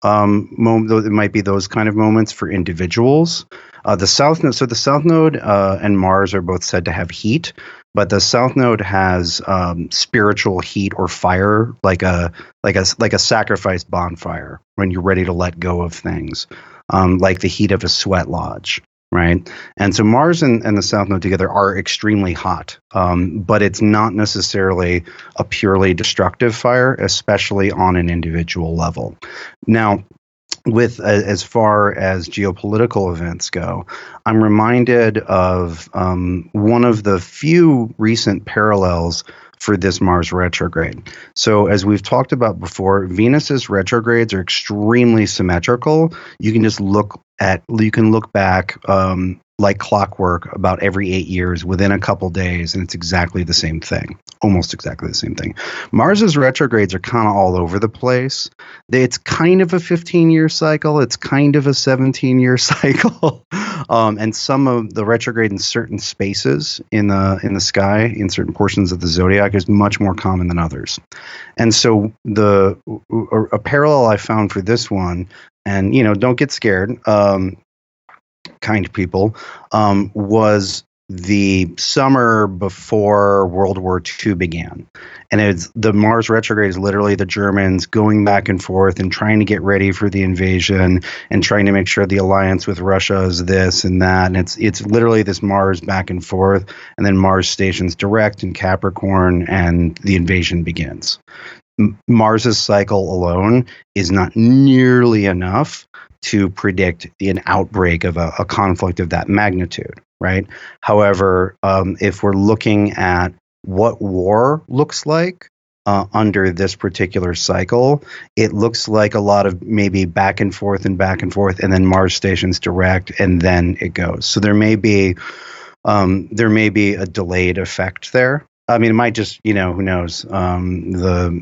It might be those kind of moments for individuals. The South Node. So the South Node and Mars are both said to have heat, but the South Node has spiritual heat or fire, like a sacrifice bonfire when you're ready to let go of things, like the heat of a sweat lodge, right? And so Mars and the South Node together are extremely hot, but it's not necessarily a purely destructive fire, especially on an individual level. Now, with as far as geopolitical events go, I'm reminded of one of the few recent parallels for this Mars retrograde. So as we've talked about before, Venus's retrogrades are extremely symmetrical. You can look back like clockwork about every 8 years within a couple days, and it's exactly the same thing, almost exactly the same thing. Mars's retrogrades are kind of all over the place. It's kind of a 15-year cycle. It's kind of a 17-year cycle. And some of the retrograde in certain spaces in the sky, in certain portions of the zodiac, is much more common than others. And so a parallel I found for this one, and don't get scared, kind people, was the summer before World War II began. And the Mars retrograde is literally the Germans going back and forth and trying to get ready for the invasion and trying to make sure the alliance with Russia is this and that. And it's literally this Mars back and forth. And then Mars stations direct in Capricorn and the invasion begins. Mars's cycle alone is not nearly enough to predict an outbreak of a conflict of that magnitude, right? However, if we're looking at what war looks like under this particular cycle, it looks like a lot of maybe back and forth, and then Mars stations direct, and then it goes. So there may be a delayed effect there. I mean, it might just, who knows? The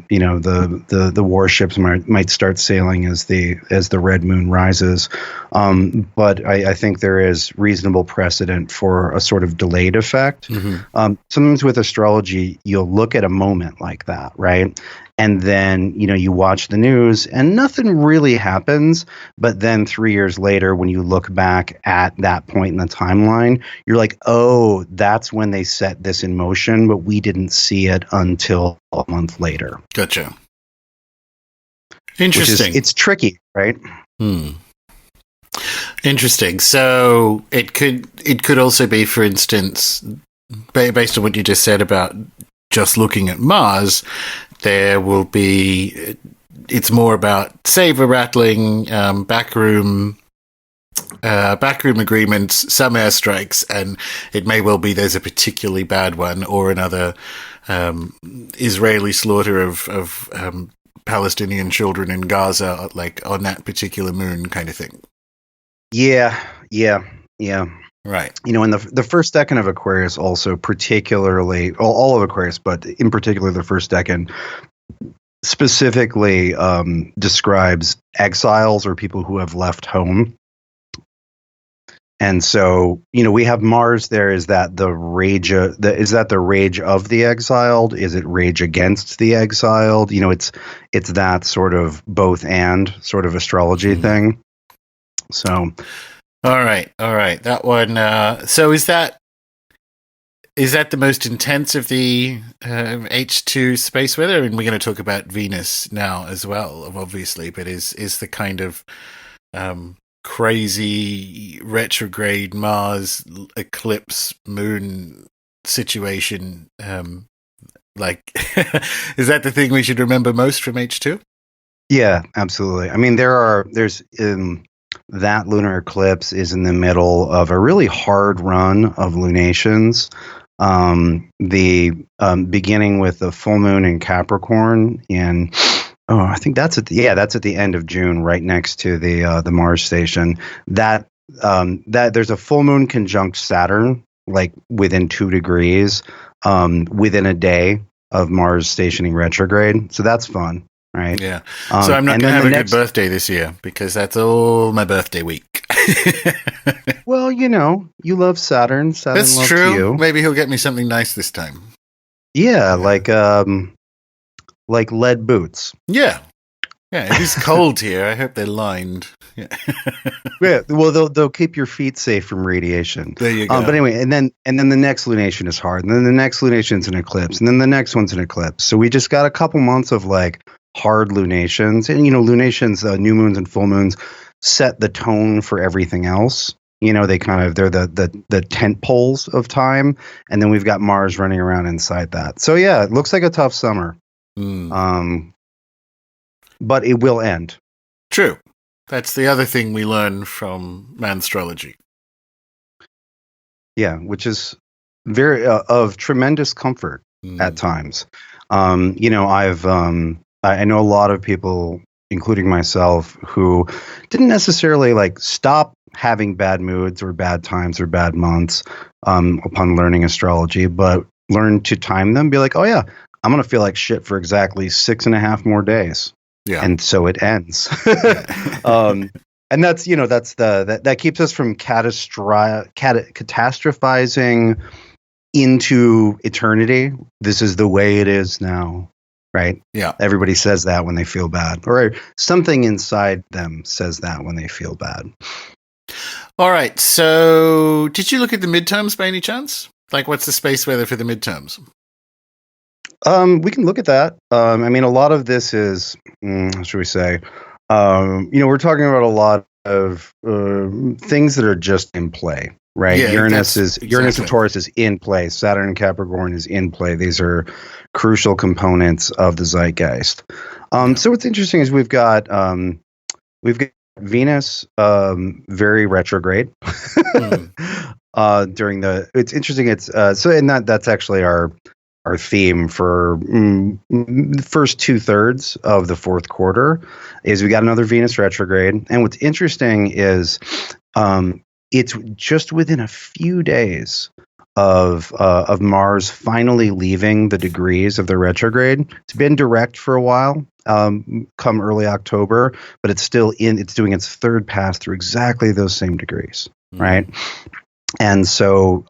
warships might start sailing as the red moon rises. But I think there is reasonable precedent for a sort of delayed effect. Mm-hmm. Sometimes with astrology, you'll look at a moment like that, right? And then, you watch the news and nothing really happens. But then 3 years later, when you look back at that point in the timeline, you're like, oh, that's when they set this in motion, but we didn't see it until a month later. Gotcha. Interesting. It's tricky, right? Interesting. So it could also be, for instance, based on what you just said about just looking at Mars, there will be, it's more about saber rattling, backroom agreements, some airstrikes, and it may well be there's a particularly bad one or another Israeli slaughter of Palestinian children in Gaza, like on that particular moon kind of thing. Yeah. Right. In the first decan of Aquarius also particularly, all of Aquarius, but in particular the first decan specifically describes exiles or people who have left home. And so, we have Mars there. Is that the rage? Is that the rage of the exiled? Is it rage against the exiled? It's that sort of both and sort of astrology thing. So, all right. That one. So is that the most intense of the H2 space weather? And we're going to talk about Venus now as well, obviously. But is the kind of crazy retrograde Mars eclipse moon situation like is that the thing we should remember most from H2? Yeah, absolutely. I mean, there's that lunar eclipse is in the middle of a really hard run of lunations. Beginning with the full moon in Capricorn in I think that's at the end of June, right next to the Mars station. That there's a full moon conjunct Saturn, like within 2 degrees, within a day of Mars stationing retrograde. So that's fun, right? Yeah. So I'm not going to have a good birthday this year because that's all my birthday week. Well, you love Saturn. Saturn that's loves true. You. Maybe he'll get me something nice this time. Yeah, like lead boots. Yeah, it is cold here. I hope they're lined. Yeah. Yeah. Well, they'll keep your feet safe from radiation. There you go. But anyway, and then the next lunation is hard, and then the next lunation's an eclipse, and then the next one's an eclipse. So we just got a couple months of like hard lunations, and lunations, new moons and full moons set the tone for everything else. They're the tent poles of time, and then we've got Mars running around inside that. So yeah, it looks like a tough summer. But it will end. True. That's the other thing we learn from Astrology. Yeah, which is very of tremendous comfort at times. I know a lot of people, including myself, who didn't necessarily like stop having bad moods or bad times or bad months upon learning astrology, but learned to time them. Be like, oh yeah, I'm going to feel like shit for exactly 6.5 more days. Yeah. And so it ends. And that's, that keeps us from catastrophizing into eternity. This is the way it is now. Right? Yeah. Everybody says that when they feel bad, or something inside them says that when they feel bad. All right. So did you look at the midterms by any chance? Like, what's the space weather for the midterms? We can look at that. I mean, a lot of this is, how should we say, we're talking about a lot of things that are just in play, right? Yeah, Uranus and Taurus is in play. Saturn and Capricorn is in play. These are crucial components of the zeitgeist. So what's interesting is we've got Venus very retrograde during the. It's interesting. It's that's actually our theme for the first 2/3 of the fourth quarter is we got another Venus retrograde. And what's interesting is it's just within a few days of Mars finally leaving the degrees of the retrograde. It's been direct for a while, come early October, but it's doing its third pass through exactly those same degrees, right? And so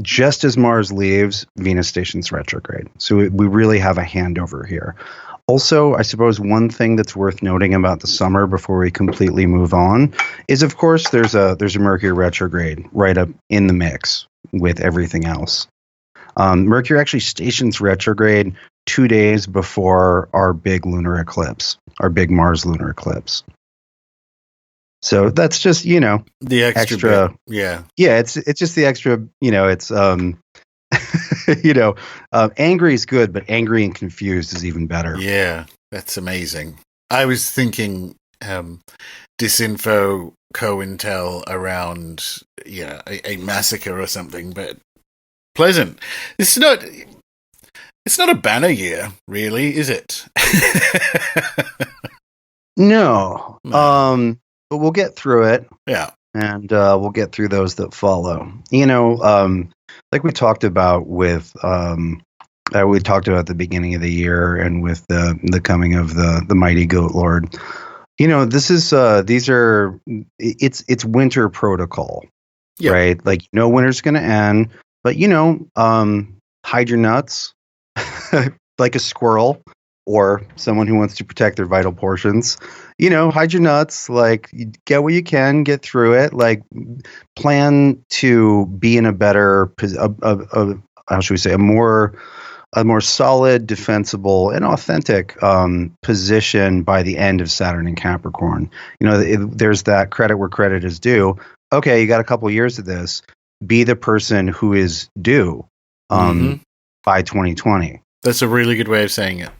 just as Mars leaves, Venus stations retrograde. So we really have a handover here. Also, I suppose one thing that's worth noting about the summer before we completely move on is, of course, there's a Mercury retrograde right up in the mix with everything else. Mercury actually stations retrograde 2 days before our big lunar eclipse, our big Mars lunar eclipse. So that's just, the extra bit. Yeah, it's just the extra, it's angry is good, but angry and confused is even better. Yeah, that's amazing. I was thinking disinfo, co-intel around a massacre or something, but pleasant. It's not a banner year, really, is it? No. But we'll get through it. Yeah. And we'll get through those that follow. Like we talked about with we talked about at the beginning of the year and with the coming of the mighty goat lord. It's winter protocol. Yep. Right? Like winter's going to end, but hide your nuts like a squirrel or someone who wants to protect their vital portions. Hide your nuts, like get what you can, get through it, like plan to be in a better, how should we say, a more solid, defensible, and authentic position by the end of Saturn in Capricorn. There's that credit where credit is due. Okay, you got a couple of years of this. Be the person who is due by 2020. That's a really good way of saying it.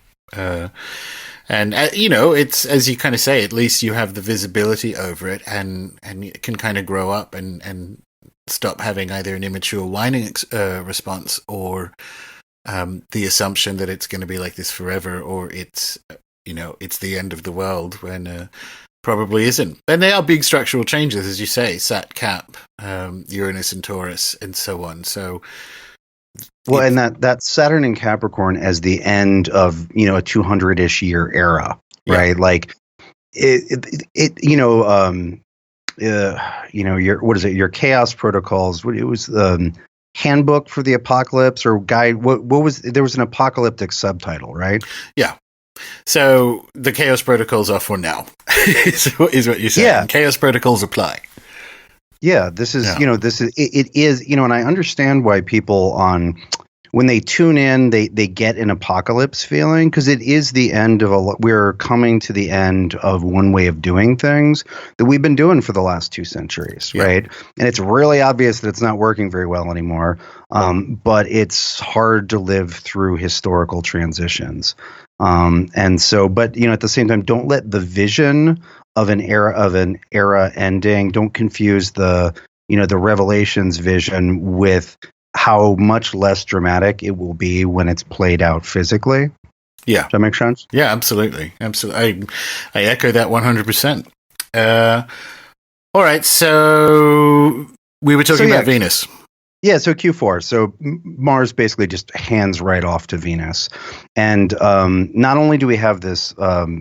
And it's, as you kind of say, at least you have the visibility over it, and it can kind of grow up and stop having either an immature whining response or the assumption that it's going to be like this forever, or it's the end of the world, when probably isn't. And they are big structural changes, as you say, Sat Cap, Uranus and Taurus, and so on. So. Well, and that Saturn in Capricorn as the end of a 200-ish year era, right? Yeah. Like your chaos protocols. It was handbook for the apocalypse or guide. What was there was an apocalyptic subtitle, right? Yeah. So the chaos protocols are for now, is what you're saying. Yeah. Chaos protocols apply. Yeah, this is, it is, and I understand why people when they tune in, they get an apocalypse feeling, because it is the end of we're coming to the end of one way of doing things that we've been doing for the last 2 centuries, right? And it's really obvious that it's not working very well anymore, but it's hard to live through historical transitions. And so, but, at the same time, don't let the vision of an era ending. Don't confuse the Revelations vision with how much less dramatic it will be when it's played out physically. Yeah. Does that make sense? Yeah, absolutely. Absolutely. I echo that 100%. All right. So we were talking about Venus. Yeah, so Q4. So Mars basically just hands right off to Venus. And not only do we have this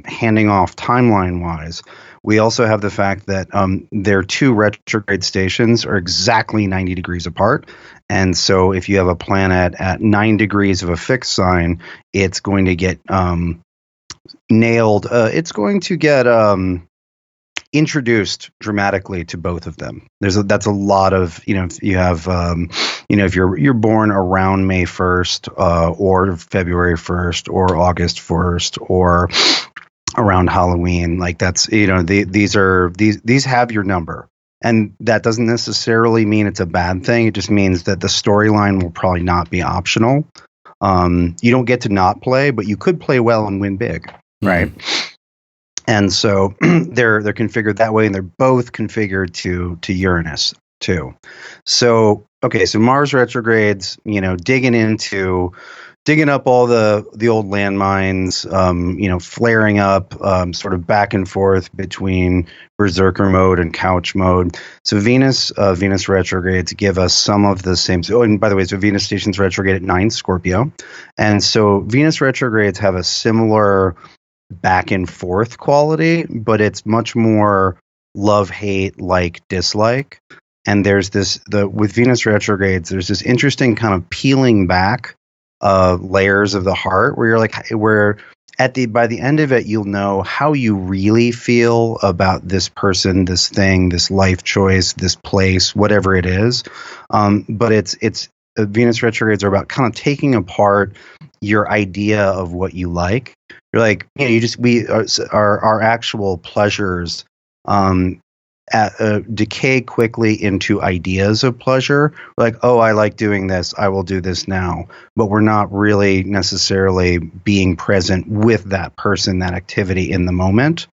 handing off timeline-wise, we also have the fact that their 2 retrograde stations are exactly 90 degrees apart. And so if you have a planet at 9 degrees of a fixed sign, it's going to get nailed. It's going to get introduced dramatically to both of them. That's a lot of, if you have, if you're born around May 1st or February 1st or August 1st or around Halloween, like that's, these have your number. And that doesn't necessarily mean it's a bad thing. It just means that the storyline will probably not be optional. You don't get to not play, but you could play well and win big, right? And so they're configured that way, and they're both configured to Uranus too. So so Mars retrogrades, digging up all the old landmines, flaring up, sort of back and forth between berserker mode and couch mode. So Venus retrogrades give us some of the same. Oh, and by the way, so Venus stations retrograde at 9 Scorpio, and so Venus retrogrades have a similar back and forth quality, but it's much more love-hate, like dislike. And there's with Venus retrogrades, there's this interesting kind of peeling back layers of the heart where you're like, by the end of it, you'll know how you really feel about this person, this thing, this life choice, this place, whatever it is. But it's Venus retrogrades are about kind of taking apart your idea of what you like. You're like, our actual pleasures decay quickly into ideas of pleasure. We're like, oh, I like doing this, I will do this now. But we're not really necessarily being present with that person, that activity in the moment.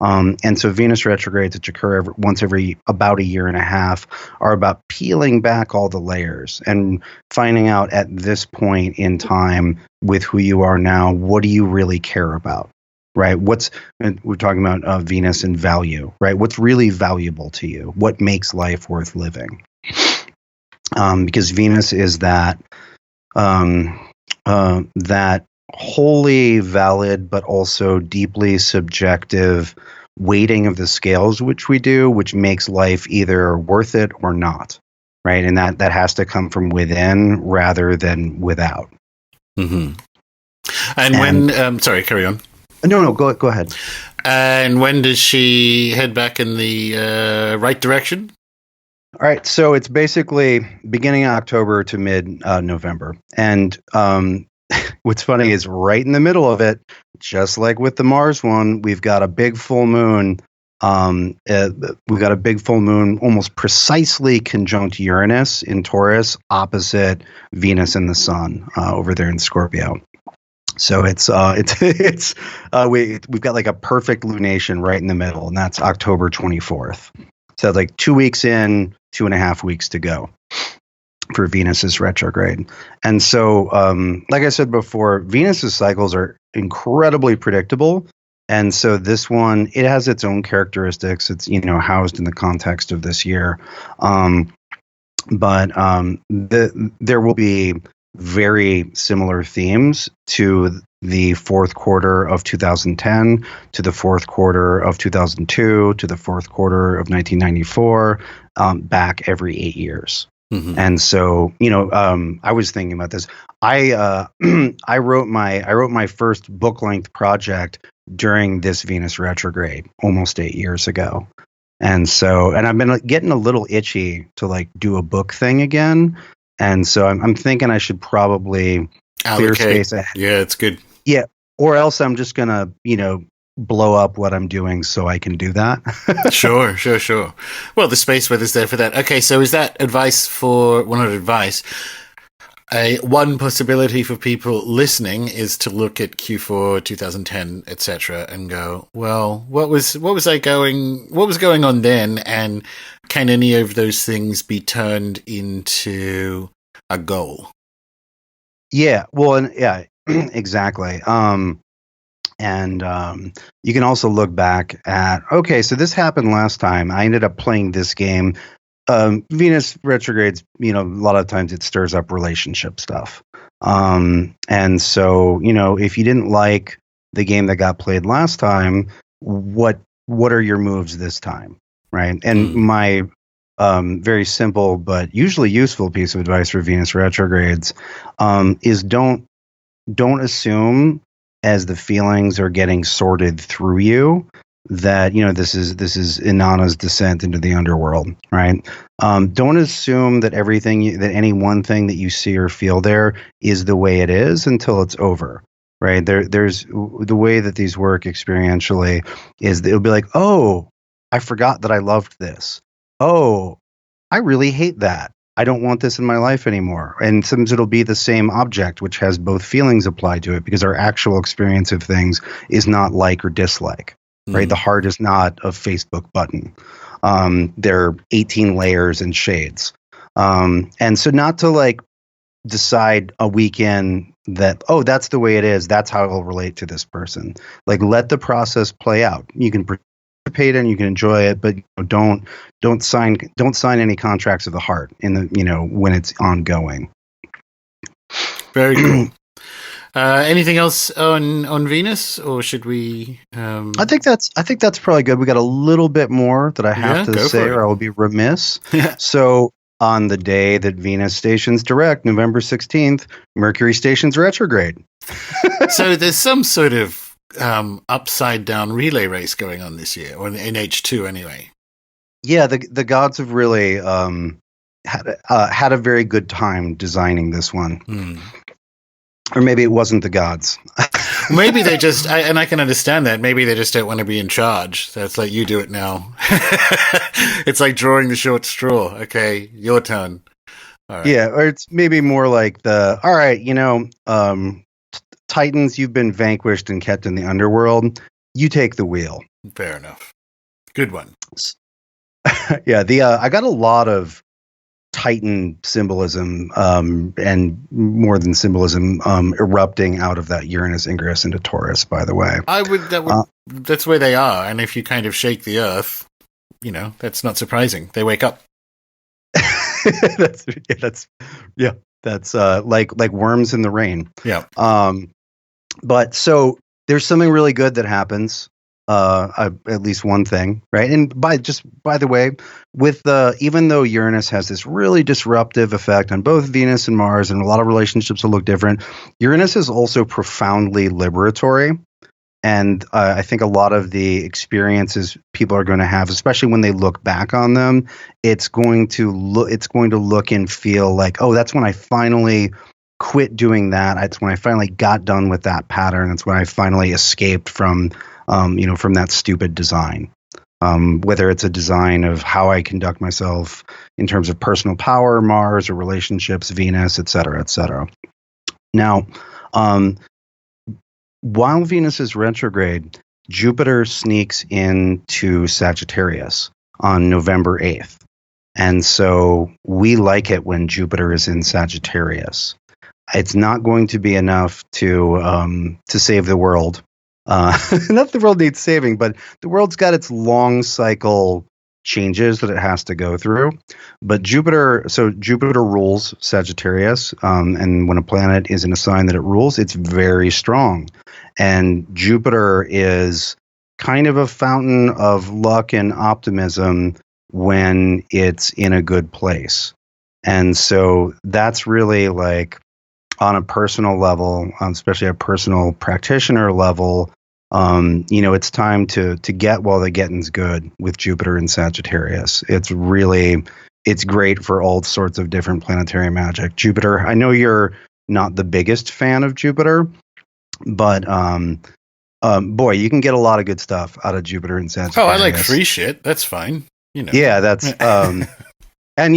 And so Venus retrogrades, which occur once every about a year and a half, are about peeling back all the layers and finding out at this point in time with who you are now, what do you really care about? Right? We're talking about Venus and value, right? What's really valuable to you? What makes life worth living? Because Venus is that wholly valid, but also deeply subjective weighting of the scales, which we do, which makes life either worth it or not, right? And that has to come from within rather than without. Mm-hmm. And sorry, carry on. No, go ahead. And when does she head back in the right direction? All right, so it's basically beginning of October to mid-November. And what's funny is right in the middle of it, just like with the Mars one, we've got a big full moon. We've got a big full moon almost precisely conjunct Uranus in Taurus, opposite Venus and the Sun over there in Scorpio. So we've got like a perfect lunation right in the middle, and that's October 24th. So like 2 weeks in, 2.5 weeks to go for Venus's retrograde. And so, like I said before, Venus's cycles are incredibly predictable. And so this one, it has its own characteristics. It's, housed in the context of this year. But there will be very similar themes to the fourth quarter of 2010, to the fourth quarter of 2002, to the fourth quarter of 1994, back every 8 years. Mm-hmm. And so, I was thinking about this. I wrote my first book length project during this Venus retrograde almost 8 years ago. And I've been getting a little itchy to like do a book thing again. And so I'm thinking I should probably clear space ahead. Yeah, it's good. Yeah. Or else I'm just going to, blow up what I'm doing so I can do that. Sure. Well, the space weather's there for that. Okay, so is that advice for, well, not advice, one possibility for people listening is to look at Q4 2010, etc., and go, well, what was going on then, and can any of those things be turned into a goal? Yeah, well, yeah, exactly. And you can also look back at, okay, so this happened last time. I ended up playing this game. Venus retrogrades, a lot of times it stirs up relationship stuff. And so, if you didn't like the game that got played last time, what are your moves this time? Right. And my very simple but usually useful piece of advice for Venus retrogrades is don't assume as the feelings are getting sorted through you that this is Inanna's descent into the underworld, right? Don't assume that that any one thing that you see or feel there is the way it is until it's over, right? There's the way that these work experientially is it'll be like, oh, I forgot that I loved this. Oh, I really hate that. I don't want this in my life anymore. And sometimes it'll be the same object, which has both feelings applied to it, because our actual experience of things is not like or dislike, right? The heart is not a Facebook button. There are 18 layers and shades. And so not to like decide a weekend that, oh, that's the way it is. That's how I'll relate to this person. Like, let the process play out. You can participate in, you can enjoy it, but don't sign any contracts of the heart in the when it's ongoing. Very cool. Anything else on Venus, or should we? I think that's probably good. We got a little bit more that I have to say, or I will be remiss. So on the day that Venus stations direct, November 16th, Mercury stations retrograde. So there's some sort of upside down relay race going on this year, or in H2 anyway. Yeah, the gods have really had a very good time designing this one. Or maybe it wasn't the gods. Maybe they just, and I can understand that. Maybe they just don't want to be in charge. So it's like, you do it now. It's like drawing the short straw. Okay, your turn. All right. Yeah, or it's maybe more like all right, Titans, you've been vanquished and kept in the underworld. You take the wheel. Fair enough. Good one. Yeah, I got a lot of Titan symbolism, and more than symbolism, erupting out of that Uranus ingress into Taurus. By the way, that's where they are, and if you kind of shake the Earth, that's not surprising. They wake up. that's like worms in the rain. Yeah. But so there's something really good that happens. At least one thing, right? And by the way, with even though Uranus has this really disruptive effect on both Venus and Mars, and a lot of relationships will look different, Uranus is also profoundly liberatory. And I think a lot of the experiences people are going to have, especially when they look back on them, it's going to look and feel like, oh, that's when I finally quit doing that. That's when I finally got done with that pattern. That's when I finally escaped from that stupid design. Whether it's a design of how I conduct myself in terms of personal power, Mars, or relationships, Venus, et cetera, et cetera. Now, while Venus is retrograde, Jupiter sneaks into Sagittarius on November 8th. And so we like it when Jupiter is in Sagittarius. It's not going to be enough to save the world. Not that the world needs saving, but the world's got its long cycle changes that it has to go through. But Jupiter rules Sagittarius, and when a planet is in a sign that it rules, it's very strong. And Jupiter is kind of a fountain of luck and optimism when it's in a good place. And so that's really like, on a personal level, especially a personal practitioner level, it's time to get while the getting's good with Jupiter and Sagittarius. It's great for all sorts of different planetary magic. Jupiter, I know you're not the biggest fan of Jupiter, but boy, you can get a lot of good stuff out of Jupiter and Sagittarius. Oh, I like free shit. That's fine. Yeah, that's and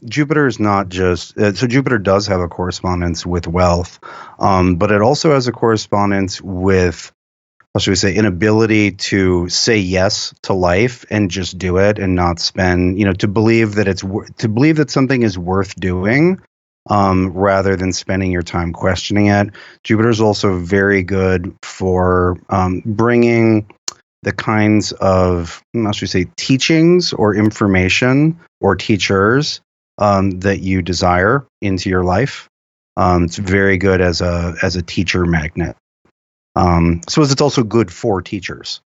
Jupiter is not just so Jupiter does have a correspondence with wealth, but it also has a correspondence with, how should we say, an ability to say yes to life and just do it and not spend, to believe that something is worth doing, rather than spending your time questioning it. Jupiter is also very good for bringing the kinds of, how should we say, teachings or information or teachers that you desire into your life. It's very good as a teacher magnet. So it's also good for teachers.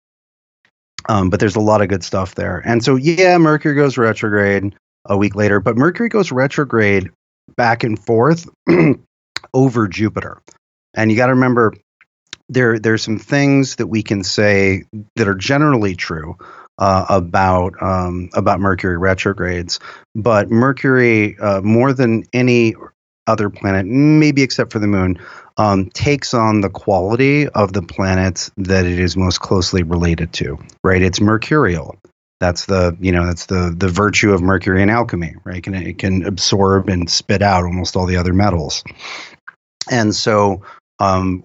But there's a lot of good stuff there. And so, yeah, Mercury goes retrograde a week later, but Mercury goes retrograde back and forth over Jupiter. And you got to remember, there's some things that we can say that are generally true about Mercury retrogrades, but Mercury, more than any other planet, maybe except for the moon, takes on the quality of the planets that it is most closely related to. Right? It's mercurial. That's the virtue of Mercury in alchemy. Right? It can absorb and spit out almost all the other metals, and so.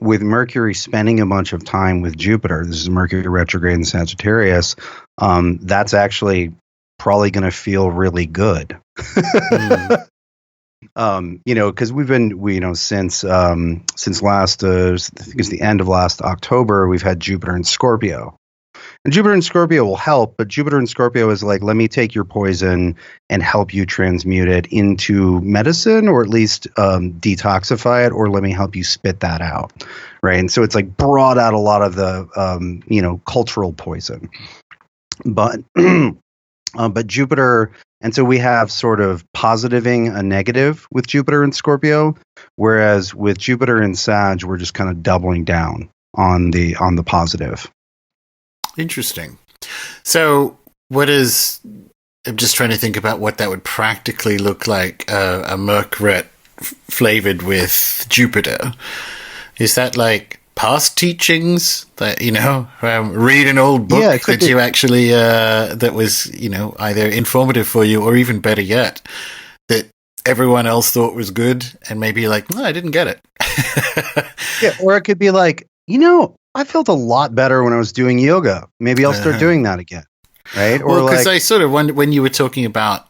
With Mercury spending a bunch of time with Jupiter, this is Mercury retrograde in Sagittarius, that's actually probably going to feel really good. Because we've been, since last, I think it's the end of last October, we've had Jupiter in Scorpio. And Jupiter in Scorpio will help, but Jupiter in Scorpio is like, let me take your poison and help you transmute it into medicine, or at least detoxify it, or let me help you spit that out, right? And so it's like brought out a lot of the, cultural poison. But Jupiter And so we have sort of positiving a negative with Jupiter and Scorpio, whereas with Jupiter and Sag, we're just kind of doubling down on the positive. Interesting. So what is, I'm just trying to think about what that would practically look like, a Mercury flavored with Jupiter. Is that like past teachings that, read an old book that you actually, that was, either informative for you or even better yet, that everyone else thought was good and maybe like, no, I didn't get it. Yeah, or it could be like, I felt a lot better when I was doing yoga. Maybe I'll start doing that again. Right? Well, because I sort of wonder, when you were talking about,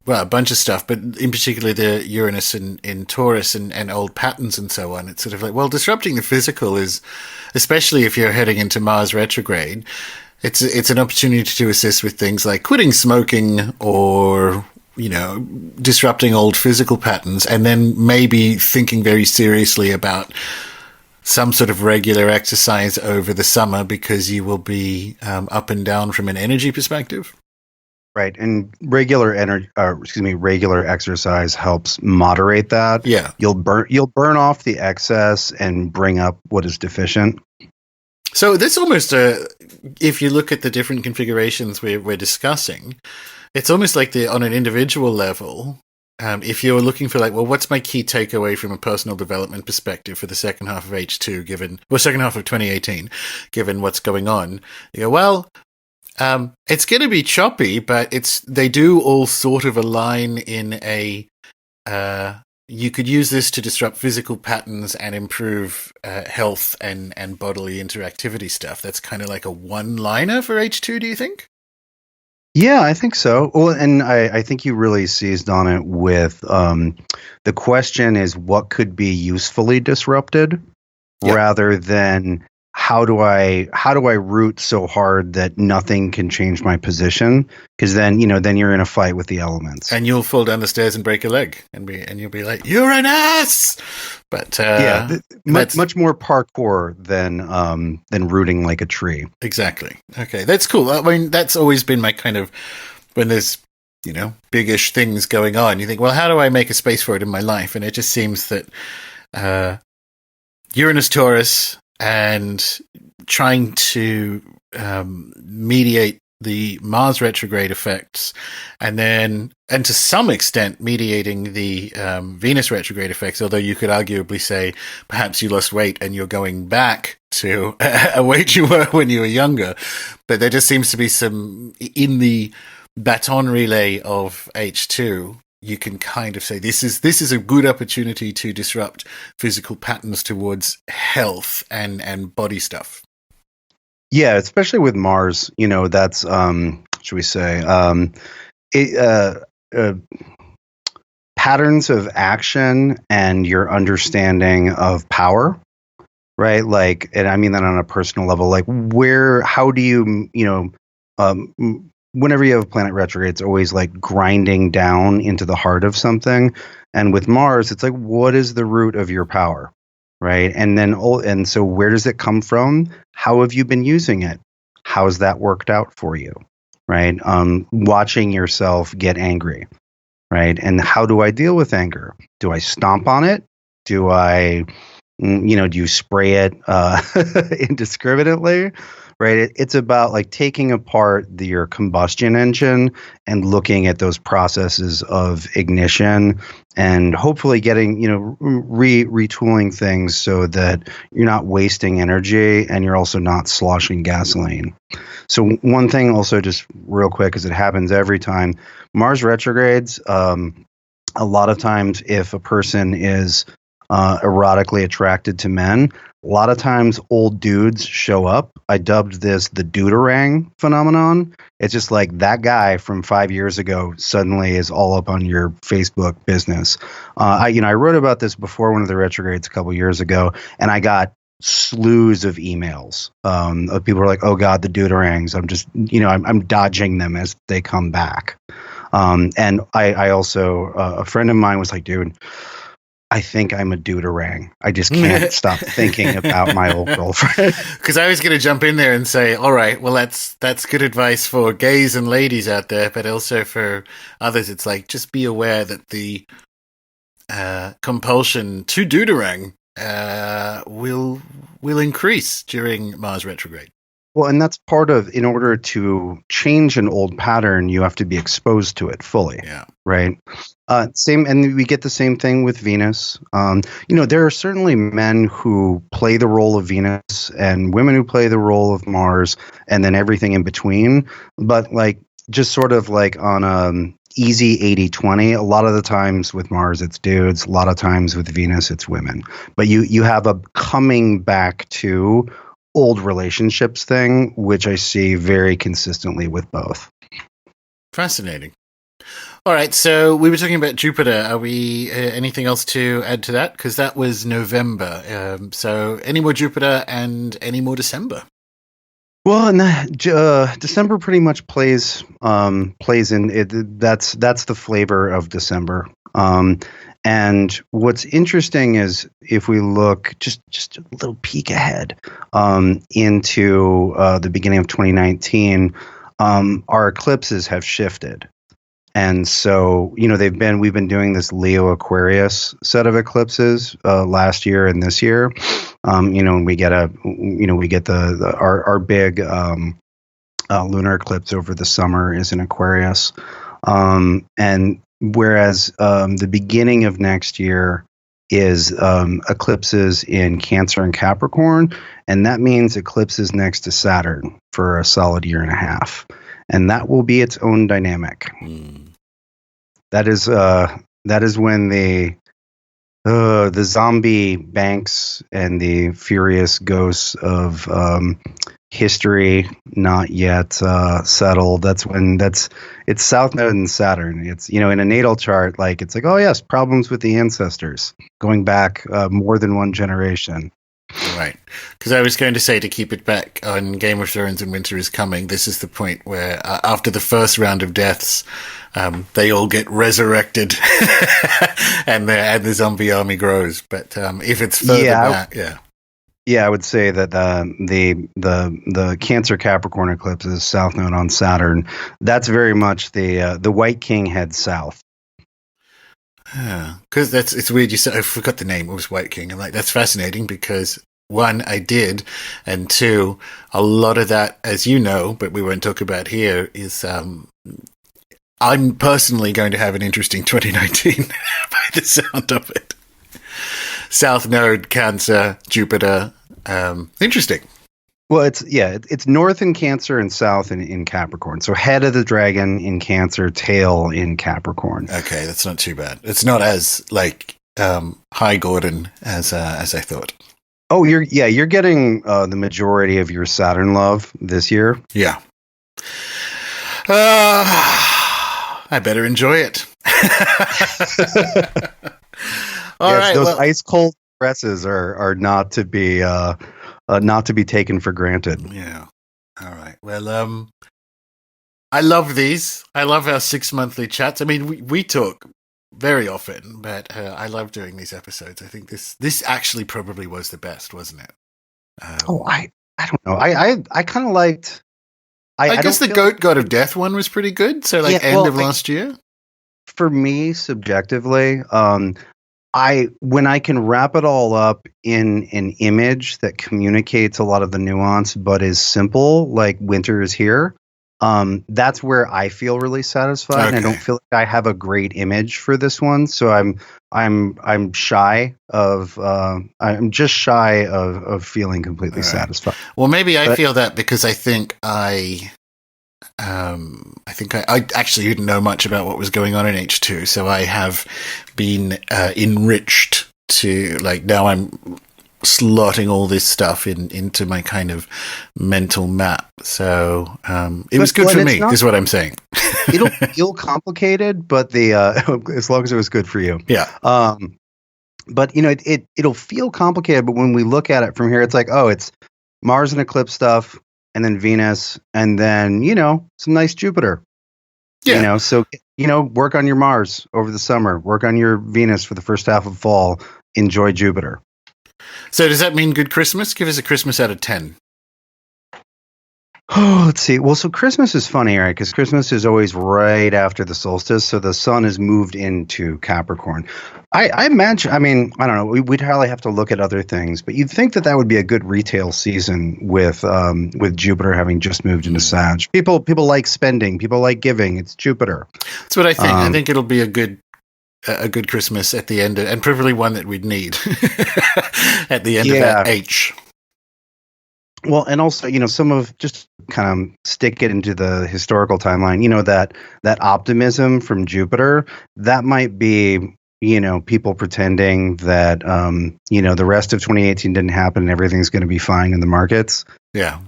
a bunch of stuff, but in particular the Uranus in Taurus and old patterns and so on, it's sort of like, well, disrupting the physical is, especially if you're heading into Mars retrograde, it's an opportunity to assist with things like quitting smoking or, disrupting old physical patterns, and then maybe thinking very seriously about some sort of regular exercise over the summer, because you will be up and down from an energy perspective. Right, and regular exercise helps moderate that. Yeah, you'll burn off the excess and bring up what is deficient. So this almost, if you look at the different configurations we're discussing, it's almost like on an individual level. If you're looking for like, well, what's my key takeaway from a personal development perspective for the second half of H2, second half of 2018, given what's going on, you go, well, it's going to be choppy, but they do all sort of align in a, you could use this to disrupt physical patterns and improve health and bodily interactivity stuff. That's kind of like a one-liner for H2, do you think? Yeah, I think so. Well, and I think you really seized on it with the question is what could be usefully disrupted, rather than how do I root so hard that nothing can change my position? Because then you're in a fight with the elements, and you'll fall down the stairs and break a leg, and you'll be like, Uranus. But much more parkour than rooting like a tree. Exactly. Okay, that's cool. I mean, that's always been my kind of, when there's biggish things going on, you think, well, how do I make a space for it in my life? And it just seems that Uranus Taurus and trying to mediate the Mars retrograde effects, and to some extent mediating the Venus retrograde effects, although you could arguably say perhaps you lost weight and you're going back to a weight you were when you were younger. But there just seems to be some, in the baton relay of H2, you can kind of say this is a good opportunity to disrupt physical patterns towards health and body stuff. Yeah, especially with Mars, that's should we say patterns of action and your understanding of power, right? Like, and I mean that on a personal level. Like, how do you, whenever you have a planet retrograde, it's always like grinding down into the heart of something. And with Mars, it's like, what is the root of your power? Right. And so where does it come from? How have you been using it? How's that worked out for you? Right. Watching yourself get angry. Right. And how do I deal with anger? Do I stomp on it? Do I, do you spray it indiscriminately? Right. It's about like taking apart your combustion engine and looking at those processes of ignition and hopefully getting, retooling things so that you're not wasting energy and you're also not sloshing gasoline. So one thing also, just real quick, because it happens every time, Mars retrogrades, a lot of times if a person is erotically attracted to men, a lot of times old dudes show up. I dubbed this the Duderang phenomenon. It's just like that guy from 5 years ago suddenly is all up on your Facebook business. I wrote about this before one of the retrogrades a couple years ago, and I got slews of emails of people who are like, oh God, the Duderangs. I'm just, I'm dodging them as they come back. And I also, a friend of mine was like, dude, I think I'm a duderang. I just can't stop thinking about my old girlfriend. Because I was going to jump in there and say, all right, well, that's good advice for gays and ladies out there, but also for others. It's like, just be aware that the compulsion to deuterang will increase during Mars retrograde. Well, and that's part of, in order to change an old pattern, you have to be exposed to it fully. Yeah. Right. Same. And we get the same thing with Venus. There are certainly men who play the role of Venus and women who play the role of Mars and then everything in between. But like, just sort of like on a easy 80-20, a lot of the times with Mars, it's dudes. A lot of times with Venus, it's women. But you have a coming back to old relationships thing, which I see very consistently with both. Fascinating. All right, so we were talking about Jupiter. Are we anything else to add to that? Because that was November. So any more Jupiter and any more December? Well, and December pretty much plays in it. That's the flavor of December. And what's interesting is if we look just a little peek ahead into the beginning of 2019, our eclipses have shifted. And so, we've been doing this Leo Aquarius set of eclipses last year and this year. And we get our big lunar eclipse over the summer is in Aquarius. And whereas the beginning of next year is eclipses in Cancer and Capricorn, and that means eclipses next to Saturn for a solid year and a half, and that will be its own dynamic. That is when the zombie banks and the furious ghosts of history not yet settled. It's South Node and Saturn. It's, in a natal chart, like it's like, oh yes, problems with the ancestors going back more than one generation. Right. Because I was going to say, to keep it back on Game of Thrones and Winter is Coming, this is the point where after the first round of deaths, they all get resurrected and the zombie army grows. But if it's further back, Yeah, I would say that the Cancer Capricorn eclipse is South Node on Saturn. That's very much the White King heads south. Because it's weird. You said, I forgot the name. It was White King. I'm like, that's fascinating because one, I did, and two, a lot of that, as you know, but we won't talk about here, is I'm personally going to have an interesting 2019 by the sound of it. South Node, Cancer, Jupiter. Interesting. Well, it's north in Cancer and south in Capricorn. So head of the dragon in Cancer, tail in Capricorn. Okay, that's not too bad. It's not as high Gordon as I thought. Oh, you're getting the majority of your Saturn love this year. Yeah. I better enjoy it. All right. Those ice cold presses are not to be taken for granted. Yeah. All right. Well, I love these. I love our 6 monthly chats. I mean, we talk very often, but I love doing these episodes. I think this actually probably was the best, wasn't it? I don't know. I kind of liked. I guess the God of Death one was pretty good. So end of last year. For me, subjectively, when I can wrap it all up in an image that communicates a lot of the nuance, but is simple, like Winter is Here, that's where I feel really satisfied. Okay. And I don't feel like I have a great image for this one, so I'm shy of I'm just shy of feeling completely satisfied. Well, maybe I feel that because I think I actually didn't know much about what was going on in H2, so I have been enriched to now I'm slotting all this stuff into my kind of mental map. So it was good for me, is what I'm saying. It'll feel complicated, but as long as it was good for you. Yeah. But it'll feel complicated, but when we look at it from here, it's like, oh, it's Mars and eclipse stuff, and then Venus, and then some nice Jupiter. Yeah. So work on your Mars over the summer, work on your Venus for the first half of fall, enjoy Jupiter. So does that mean good Christmas? Give us a Christmas out of 10. Oh, let's see. Well, so Christmas is funny, right? Because Christmas is always right after the solstice. So the sun has moved into Capricorn. I imagine, I don't know. We'd probably have to look at other things, but you'd think that would be a good retail season with Jupiter having just moved into Sag. People like spending. People like giving. It's Jupiter. That's what I think. I think it'll be a good Christmas at the end, and probably one that we'd need at the end of that H. Well, and also, some of, just kind of stick it into the historical timeline, that optimism from Jupiter, that might be, people pretending that, the rest of 2018 didn't happen and everything's going to be fine in the markets. Yeah.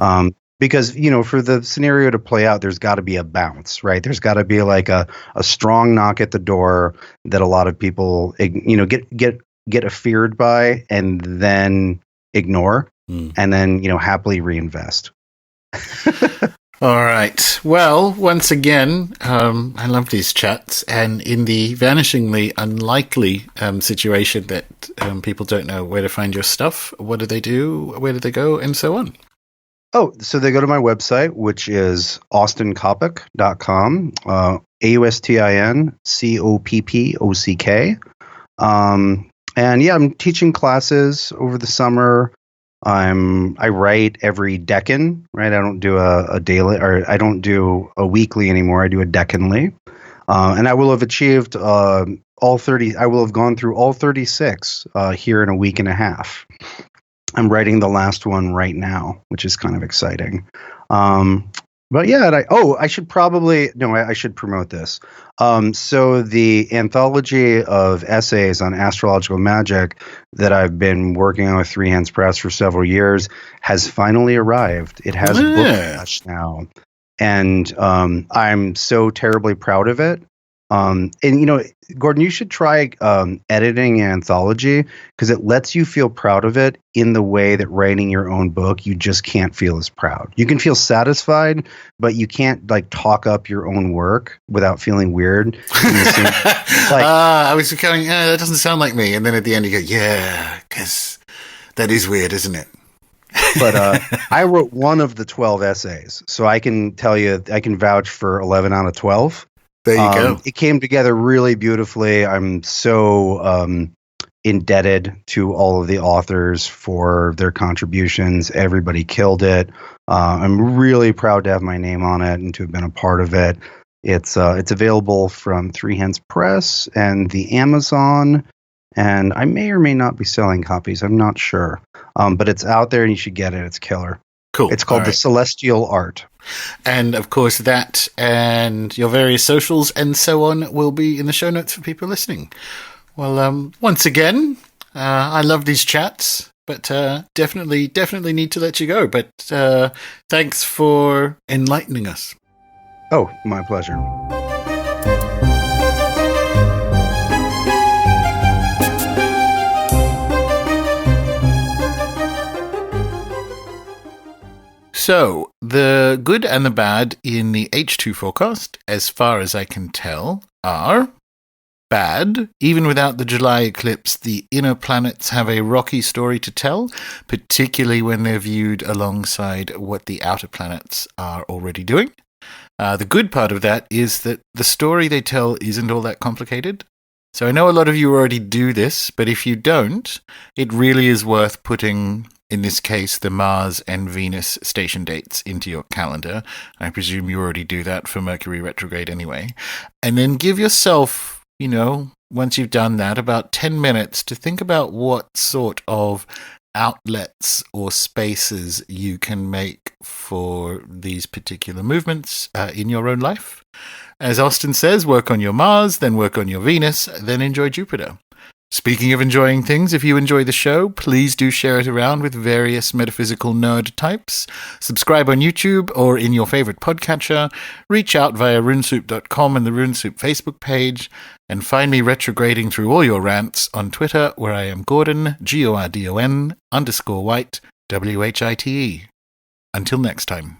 Because, for the scenario to play out, there's got to be a bounce, right? There's got to be like a strong knock at the door that a lot of people, get feared by and then ignore. And then, happily reinvest. All right. Well, once again, I love these chats. And in the vanishingly unlikely situation that people don't know where to find your stuff, what do they do? Where do they go? And so on. Oh, so they go to my website, which is austincoppock.com, AustinCoppock. And yeah, I'm teaching classes over the summer. I write every decan, right? I don't do a daily, or I don't do a weekly anymore. I do a decanly. And I will have achieved all 30. I will have gone through all 36 here in a week and a half. I'm writing the last one right now, which is kind of exciting. But yeah, I should promote this. So the anthology of essays on astrological magic that I've been working on with Three Hands Press for several years has finally arrived. It has book flash now. And I'm so terribly proud of it. And, Gordon, you should try editing an anthology, because it lets you feel proud of it in the way that writing your own book, you just can't feel as proud. You can feel satisfied, but you can't talk up your own work without feeling weird. I was going, that doesn't sound like me. And then at the end you go, yeah, because that is weird, isn't it? But I wrote one of the 12 essays, so I can tell you, I can vouch for 11 out of 12. There you go. It came together really beautifully. I'm so indebted to all of the authors for their contributions. Everybody killed it. I'm really proud to have my name on it and to have been a part of it. It's available from Three Hands Press and the Amazon, and I may or may not be selling copies. I'm not sure, but it's out there and you should get it. It's killer. Cool. It's called The Celestial Art. And, of course, that and your various socials and so on will be in the show notes for people listening. Well, once again, I love these chats, but definitely need to let you go. But thanks for enlightening us. Oh, my pleasure. So, the good and the bad in the H2 forecast, as far as I can tell, are bad. Even without the July eclipse, the inner planets have a rocky story to tell, particularly when they're viewed alongside what the outer planets are already doing. The good part of that is that the story they tell isn't all that complicated. So I know a lot of you already do this, but if you don't, it really is worth putting, in this case, the Mars and Venus station dates into your calendar. I presume you already do that for Mercury retrograde anyway. And then give yourself, once you've done that, about 10 minutes to think about what sort of outlets or spaces you can make for these particular movements in your own life. As Austin says, work on your Mars, then work on your Venus, then enjoy Jupiter. Speaking of enjoying things, if you enjoy the show, please do share it around with various metaphysical nerd types. Subscribe on YouTube or in your favorite podcatcher. Reach out via runesoup.com and the Runesoup Facebook page. And find me retrograding through all your rants on Twitter, where I am Gordon, Gordon_White, WHITE. Until next time.